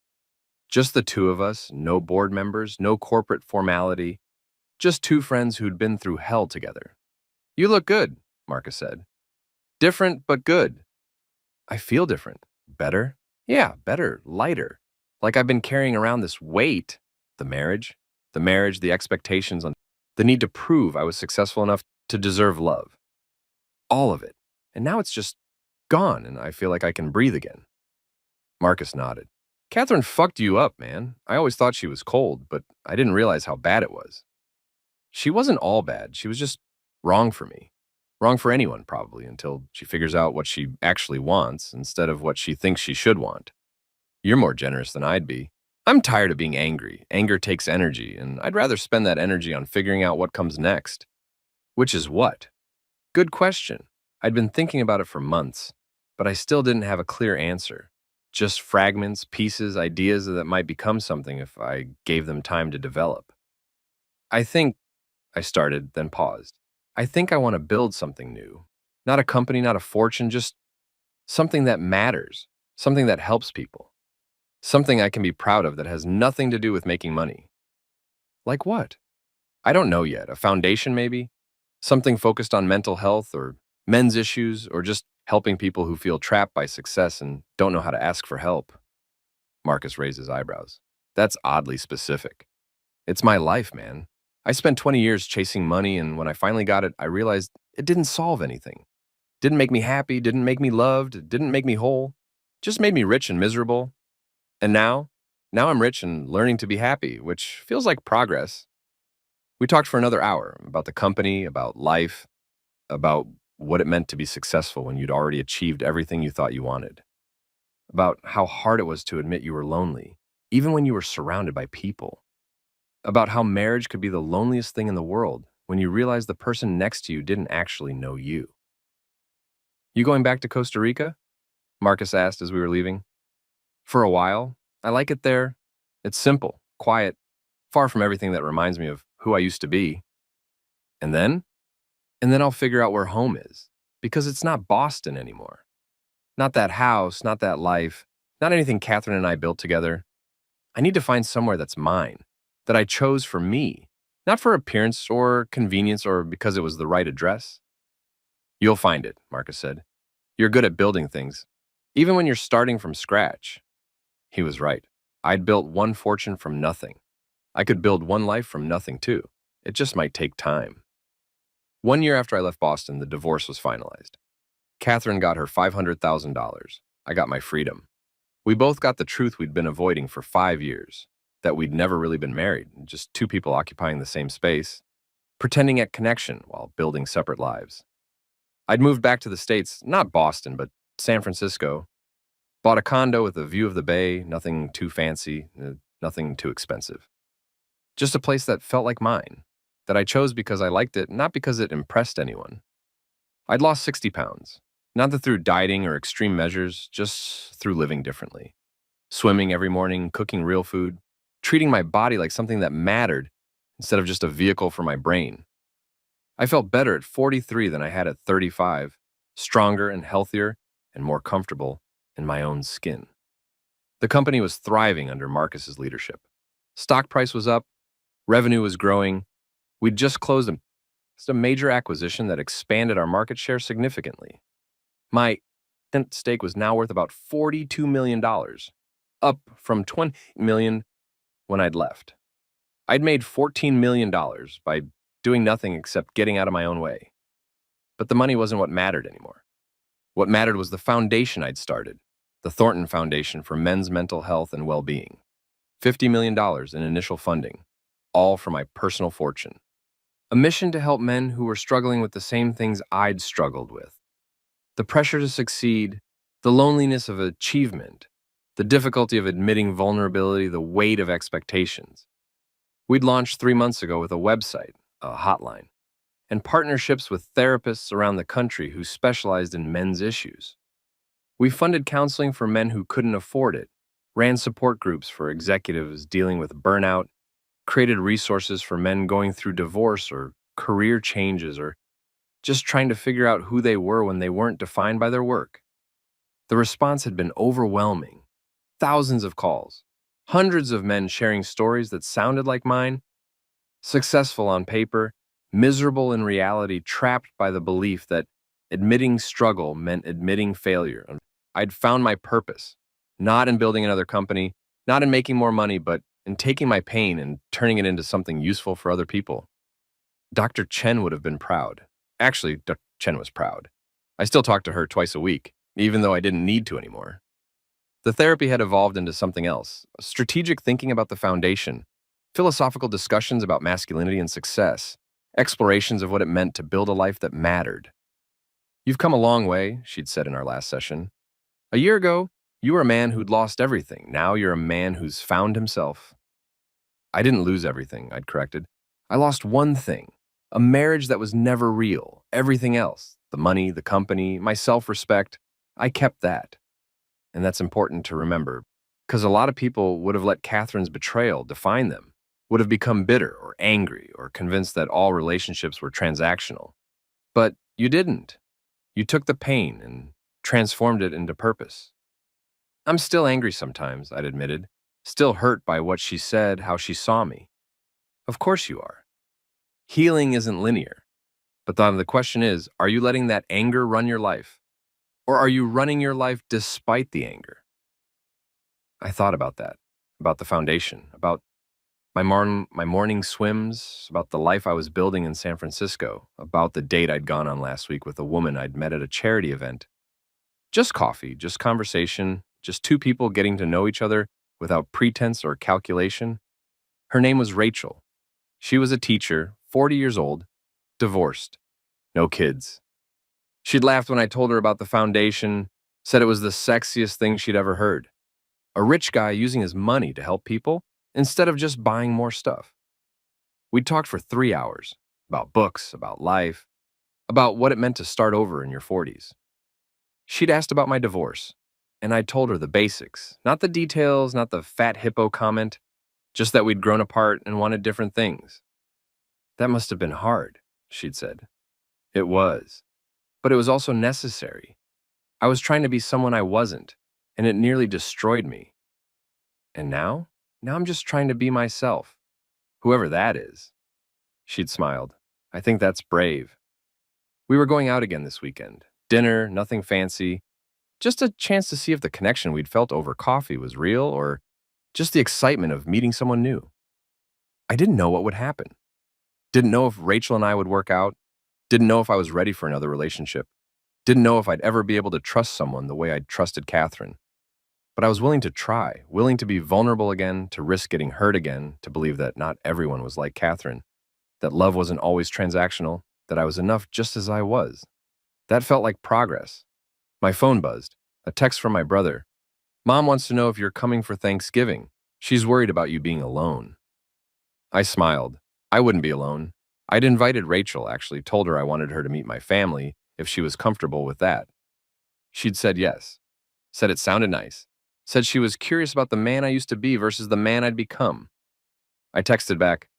S1: Just the two of us, no board members, no corporate formality, just two friends who'd been through hell together. "You look good," Marcus said. "Different, but good." "I feel different. Better?" "Yeah, better, lighter. Like I've been carrying around this weight." The expectations on the need to prove I was successful enough to deserve love. All of it. And now it's just gone, and I feel like I can breathe again. Marcus nodded. "Catherine fucked you up, man. I always thought she was cold, but I didn't realize how bad it was." "She wasn't all bad. She was just wrong for me. Wrong for anyone, probably, until she figures out what she actually wants instead of what she thinks she should want. You're more generous than I'd be. I'm tired of being angry. Anger takes energy, and I'd rather spend that energy on figuring out what comes next." "Which is what?" "Good question. I'd been thinking about it for months, but I still didn't have a clear answer. Just fragments, pieces, ideas that might become something if I gave them time to develop. I think," I started, then paused. "I think I want to build something new. Not a company, not a fortune, just something that matters, something that helps people. Something I can be proud of that has nothing to do with making money." "Like what?" "I don't know yet. A foundation, maybe? Something focused on mental health or men's issues or just helping people who feel trapped by success and don't know how to ask for help." Marcus raised his eyebrows. "That's oddly specific." "It's my life, man. I spent 20 years chasing money, and when I finally got it, I realized it didn't solve anything. Didn't make me happy, didn't make me loved, didn't make me whole. Just made me rich and miserable. And now I'm rich and learning to be happy, which feels like progress." We talked for another hour about the company, about life, about what it meant to be successful when you'd already achieved everything you thought you wanted. About how hard it was to admit you were lonely, even when you were surrounded by people. About how marriage could be the loneliest thing in the world when you realize the person next to you didn't actually know you. "You going back to Costa Rica?" Marcus asked as we were leaving. "For a while. I like it there. It's simple, quiet, far from everything that reminds me of who I used to be. And then? And then I'll figure out where home is, because it's not Boston anymore. Not that house, not that life, not anything Catherine and I built together. I need to find somewhere that's mine, that I chose for me, not for appearance or convenience or because it was the right address." "You'll find it," Marcus said. "You're good at building things, even when you're starting from scratch." He was right. I'd built one fortune from nothing. I could build one life from nothing too. It just might take time. 1 year after I left Boston, the divorce was finalized. Catherine got her $500,000. I got my freedom. We both got the truth we'd been avoiding for 5 years, that we'd never really been married, just two people occupying the same space, pretending at connection while building separate lives. I'd moved back to the States, not Boston, but San Francisco. Bought a condo with a view of the bay, nothing too fancy, nothing too expensive. Just a place that felt like mine, that I chose because I liked it, not because it impressed anyone. I'd lost 60 pounds, not through dieting or extreme measures, just through living differently. Swimming every morning, cooking real food, treating my body like something that mattered instead of just a vehicle for my brain. I felt better at 43 than I had at 35, stronger and healthier and more comfortable in my own skin. The company was thriving under Marcus's leadership. Stock price was up, revenue was growing. We'd just closed a major acquisition that expanded our market share significantly. My stake was now worth about $42 million, up from $20 million when I'd left. I'd made $14 million by doing nothing except getting out of my own way. But the money wasn't what mattered anymore. What mattered was the foundation I'd started, the Thornton Foundation for Men's Mental Health and Well-Being. $50 million in initial funding, all from my personal fortune. A mission to help men who were struggling with the same things I'd struggled with. The pressure to succeed, the loneliness of achievement, the difficulty of admitting vulnerability, the weight of expectations. We'd launched 3 months ago with a website, a hotline, and partnerships with therapists around the country who specialized in men's issues. We funded counseling for men who couldn't afford it, ran support groups for executives dealing with burnout, created resources for men going through divorce or career changes or just trying to figure out who they were when they weren't defined by their work. The response had been overwhelming. Thousands of calls, hundreds of men sharing stories that sounded like mine, successful on paper, miserable in reality, trapped by the belief that admitting struggle meant admitting failure. I'd found my purpose, not in building another company, not in making more money, but in taking my pain and turning it into something useful for other people. Dr. Chen would have been proud. Actually, Dr. Chen was proud. I still talked to her twice a week, even though I didn't need to anymore. The therapy had evolved into something else, strategic thinking about the foundation, philosophical discussions about masculinity and success, explorations of what it meant to build a life that mattered. "You've come a long way," she'd said in our last session. "A year ago, you were a man who'd lost everything. Now you're a man who's found himself." I didn't lose everything, I'd corrected. I lost one thing, a marriage that was never real. Everything else, the money, the company, my self-respect, I kept that. And that's important to remember, because a lot of people would have let Catherine's betrayal define them, would have become bitter or angry or convinced that all relationships were transactional. But you didn't. You took the pain and transformed it into purpose. I'm still angry sometimes, I'd admitted, still hurt by what she said, how she saw me. Of course you are. Healing isn't linear. But the question is, are you letting that anger run your life? Or are you running your life despite the anger? I thought about that, about the foundation, about my morning swims, about the life I was building in San Francisco, about the date I'd gone on last week with a woman I'd met at a charity event. Just coffee, just conversation, just two people getting to know each other without pretense or calculation. Her name was Rachel. She was a teacher, 40 years old, divorced, no kids. She'd laughed when I told her about the foundation, said it was the sexiest thing she'd ever heard. A rich guy using his money to help people instead of just buying more stuff. We'd talked for 3 hours about books, about life, about what it meant to start over in your 40s. She'd asked about my divorce, and I told her the basics, not the details, not the fat hippo comment, just that we'd grown apart and wanted different things. "That must have been hard," she'd said. It was, but it was also necessary. I was trying to be someone I wasn't, and it nearly destroyed me. And now I'm just trying to be myself, whoever that is. She'd smiled. "I think that's brave." We were going out again this weekend. Dinner, nothing fancy. Just a chance to see if the connection we'd felt over coffee was real or just the excitement of meeting someone new. I didn't know what would happen. Didn't know if Rachel and I would work out. Didn't know if I was ready for another relationship. Didn't know if I'd ever be able to trust someone the way I'd trusted Catherine. But I was willing to try, willing to be vulnerable again, to risk getting hurt again, to believe that not everyone was like Catherine, that love wasn't always transactional, that I was enough just as I was. That felt like progress. My phone buzzed. A text from my brother. "Mom wants to know if you're coming for Thanksgiving. She's worried about you being alone. I smiled. I wouldn't be alone. I'd invited Rachel, actually, told her I wanted her to meet my family if she was comfortable with that. She'd said yes, said it sounded nice, said she was curious about the man I used to be versus the man I'd become. I texted back,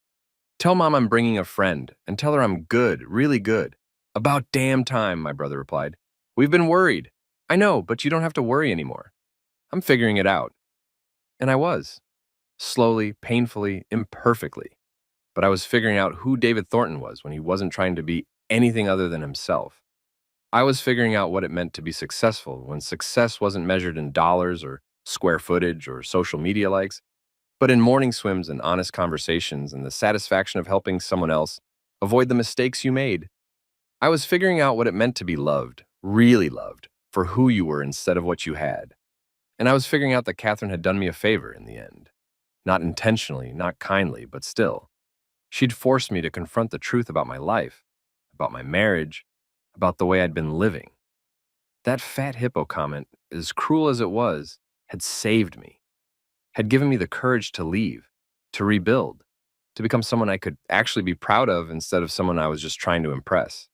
S1: "Tell Mom I'm bringing a friend and tell her I'm good, really good." "About damn time," my brother replied. "We've been worried." "I know, but you don't have to worry anymore. I'm figuring it out." And I was. Slowly, painfully, imperfectly. But I was figuring out who David Thornton was when he wasn't trying to be anything other than himself. I was figuring out what it meant to be successful when success wasn't measured in dollars or square footage or social media likes, but in morning swims and honest conversations and the satisfaction of helping someone else avoid the mistakes you made. I was figuring out what it meant to be loved, really loved, for who you were instead of what you had. And I was figuring out that Catherine had done me a favor in the end. Not intentionally, not kindly, but still. She'd forced me to confront the truth about my life, about my marriage, about the way I'd been living. That fat hippo comment, as cruel as it was, had saved me, had given me the courage to leave, to rebuild, to become someone I could actually be proud of instead of someone I was just trying to impress.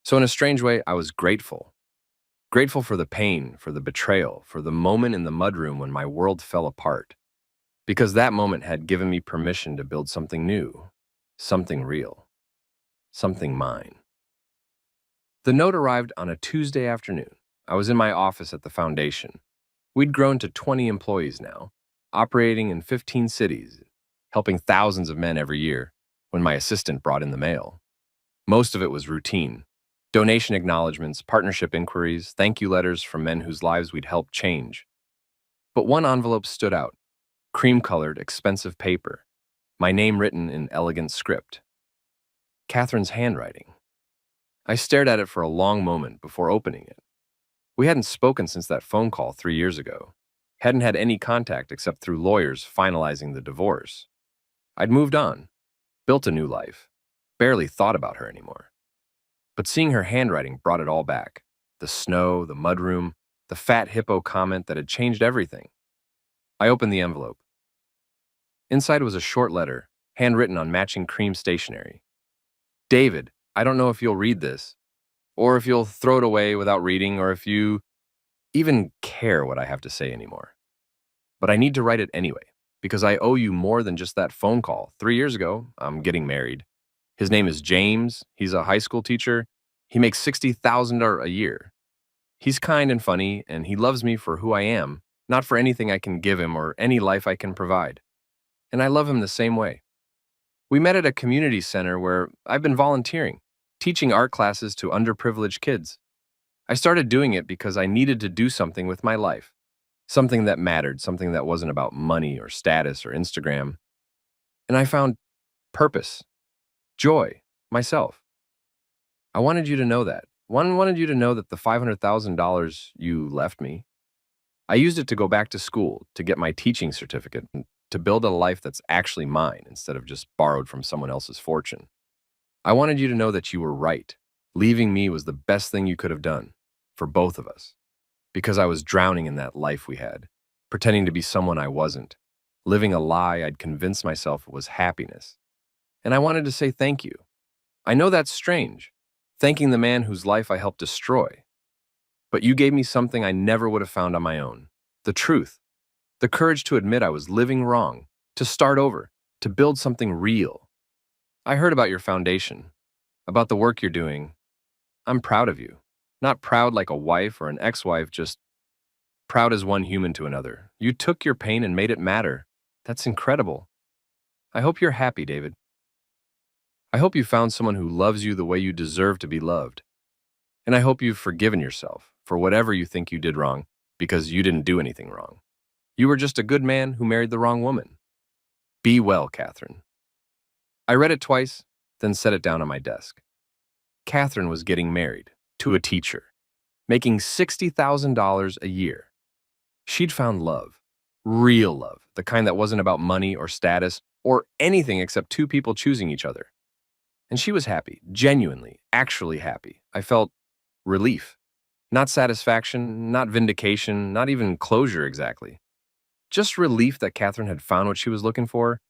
S1: So in a strange way, I was grateful. Grateful for the pain, for the betrayal, for the moment in the mudroom when my world fell apart. Because that moment had given me permission to build something new, something real, something mine. The note arrived on a Tuesday afternoon. I was in my office at the foundation. We'd grown to 20 employees now, operating in 15 cities, helping thousands of men every year, when my assistant brought in the mail. Most of it was routine. Donation acknowledgments, partnership inquiries, thank you letters from men whose lives we'd helped change. But one envelope stood out, cream-colored, expensive paper, my name written in elegant script. Catherine's handwriting. I stared at it for a long moment before opening it. We hadn't spoken since that phone call 3 years ago. Hadn't had any contact except through lawyers finalizing the divorce. I'd moved on, built a new life, barely thought about her anymore. But seeing her handwriting brought it all back. The snow, the mudroom, the fat hippo comment that had changed everything. I opened the envelope. Inside was a short letter, handwritten on matching cream stationery. "David, I don't know if you'll read this, or if you'll throw it away without reading, or if you even care what I have to say anymore. But I need to write it anyway, because I owe you more than just that phone call. 3 years ago, I'm getting married. His name is James. He's a high school teacher. He makes $60,000 a year. He's kind and funny, and he loves me for who I am, not for anything I can give him or any life I can provide. And I love him the same way. We met at a community center where I've been volunteering, teaching art classes to underprivileged kids. I started doing it because I needed to do something with my life, something that mattered, something that wasn't about money or status or Instagram. And I found purpose, joy, myself. I wanted you to know that. Wanted you to know that the $500,000 you left me, I used it to go back to school, to get my teaching certificate, and to build a life that's actually mine instead of just borrowed from someone else's fortune. I wanted you to know that you were right. Leaving me was the best thing you could have done, for both of us. Because I was drowning in that life we had, pretending to be someone I wasn't, living a lie I'd convinced myself was happiness. And I wanted to say thank you. I know that's strange, thanking the man whose life I helped destroy. But you gave me something I never would have found on my own. The truth. The courage to admit I was living wrong, to start over, to build something real. I heard about your foundation, about the work you're doing. I'm proud of you. Not proud like a wife or an ex-wife, just proud as one human to another. You took your pain and made it matter. That's incredible. I hope you're happy, David. I hope you found someone who loves you the way you deserve to be loved. And I hope you've forgiven yourself for whatever you think you did wrong, because you didn't do anything wrong. You were just a good man who married the wrong woman. Be well, Catherine. I read it twice, then set it down on my desk. Catherine was getting married to a teacher, making $60,000 a year. She'd found love, real love, the kind that wasn't about money or status or anything except two people choosing each other. And she was happy, genuinely, actually happy. I felt relief. Not satisfaction, not vindication, not even closure exactly. Just relief that Catherine had found what she was looking for,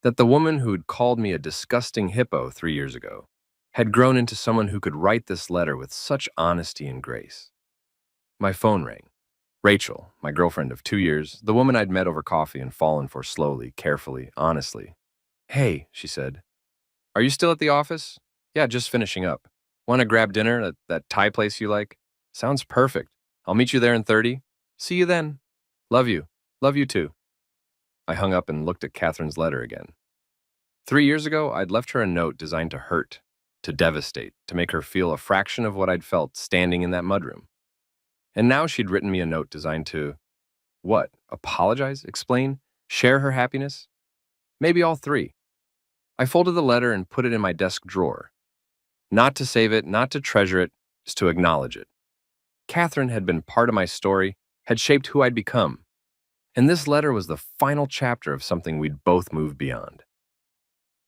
S1: that the woman who'd called me a disgusting hippo 3 years ago had grown into someone who could write this letter with such honesty and grace. My phone rang. Rachel, my girlfriend of 2 years, the woman I'd met over coffee and fallen for slowly, carefully, honestly. Hey, she said, are you still at the office? Yeah, just finishing up. Want to grab dinner at that Thai place you like? Sounds perfect. I'll meet you there in 30. See you then. Love you. Love you too. I hung up and looked at Catherine's letter again. 3 years ago, I'd left her a note designed to hurt, to devastate, to make her feel a fraction of what I'd felt standing in that mudroom. And now she'd written me a note designed to, what, apologize, explain, share her happiness? Maybe all three. I folded the letter and put it in my desk drawer. Not to save it, not to treasure it, just to acknowledge it. Catherine had been part of my story, had shaped who I'd become. And this letter was the final chapter of something we'd both moved beyond.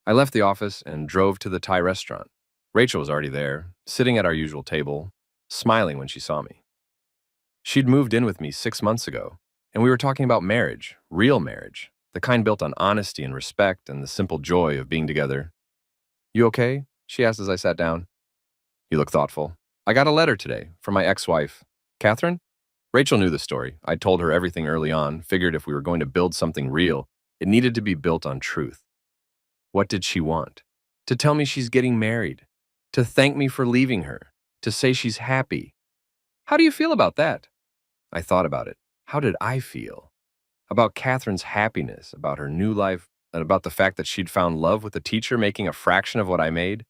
S1: I left the office and drove to the Thai restaurant. Rachel was already there, sitting at our usual table, smiling when she saw me. She'd moved in with me 6 months ago, and we were talking about marriage, real marriage, the kind built on honesty and respect and the simple joy of being together. You okay? She asked as I sat down. You look thoughtful. I got a letter today from my ex-wife. Catherine? Rachel knew the story. I told her everything early on, figured if we were going to build something real, it needed to be built on truth. What did she want? To tell me she's getting married, to thank me for leaving her, to say she's happy. How do you feel about that? I thought about it. How did I feel? About Catherine's happiness, about her new life, and about the fact that she'd found love with a teacher making a fraction of what I made?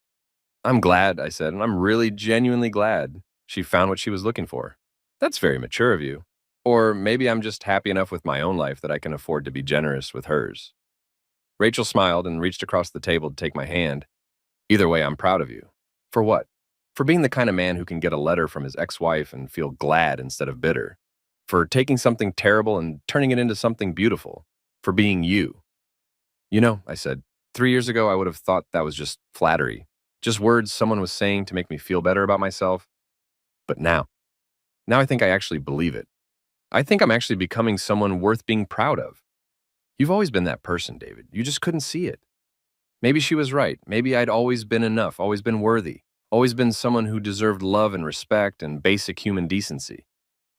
S1: I'm glad, I said, and I'm really genuinely glad she found what she was looking for. That's very mature of you. Or maybe I'm just happy enough with my own life that I can afford to be generous with hers. Rachel smiled and reached across the table to take my hand. Either way, I'm proud of you. For what? For being the kind of man who can get a letter from his ex-wife and feel glad instead of bitter. For taking something terrible and turning it into something beautiful. For being you. You know, I said, 3 years ago I would have thought that was just flattery. Just words someone was saying to make me feel better about myself. But now I think I actually believe it. I think I'm actually becoming someone worth being proud of. You've always been that person, David. You just couldn't see it. Maybe she was right. Maybe I'd always been enough, always been worthy, always been someone who deserved love and respect and basic human decency.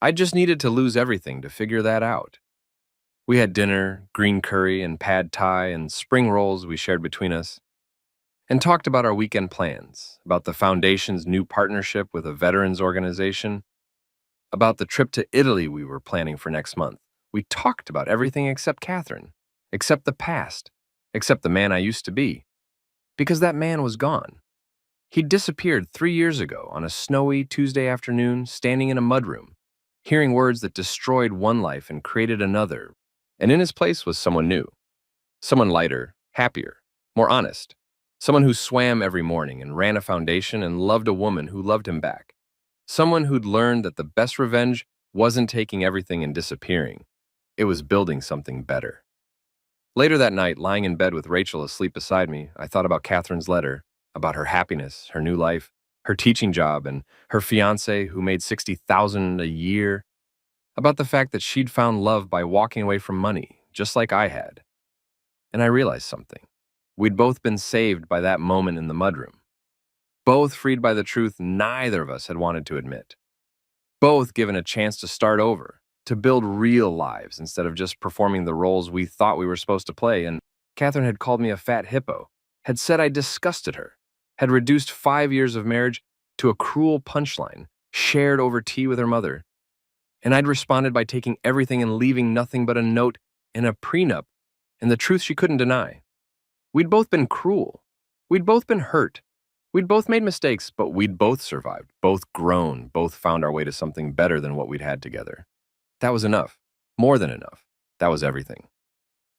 S1: I just needed to lose everything to figure that out. We had dinner, green curry and pad thai and spring rolls we shared between us, and talked about our weekend plans, about the Foundation's new partnership with a veterans organization, about the trip to Italy we were planning for next month. We talked about everything except Catherine, except the past, except the man I used to be. Because that man was gone. He'd disappeared 3 years ago on a snowy Tuesday afternoon, standing in a mudroom, hearing words that destroyed one life and created another. And in his place was someone new. Someone lighter, happier, more honest. Someone who swam every morning and ran a foundation and loved a woman who loved him back. Someone who'd learned that the best revenge wasn't taking everything and disappearing. It was building something better. Later that night, lying in bed with Rachel asleep beside me, I thought about Catherine's letter, about her happiness, her new life, her teaching job, and her fiancé who made $60,000 a year, about the fact that she'd found love by walking away from money, just like I had. And I realized something. We'd both been saved by that moment in the mudroom. Both freed by the truth neither of us had wanted to admit. Both given a chance to start over, to build real lives instead of just performing the roles we thought we were supposed to play. And Catherine had called me a fat hippo, had said I disgusted her, had reduced 5 years of marriage to a cruel punchline, shared over tea with her mother. And I'd responded by taking everything and leaving nothing but a note and a prenup, and the truth she couldn't deny. We'd both been cruel. We'd both been hurt. We'd both made mistakes, but we'd both survived, both grown, both found our way to something better than what we'd had together. That was enough. More than enough. That was everything.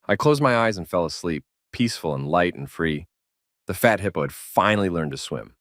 S1: I closed my eyes and fell asleep, peaceful and light and free. The fat hippo had finally learned to swim.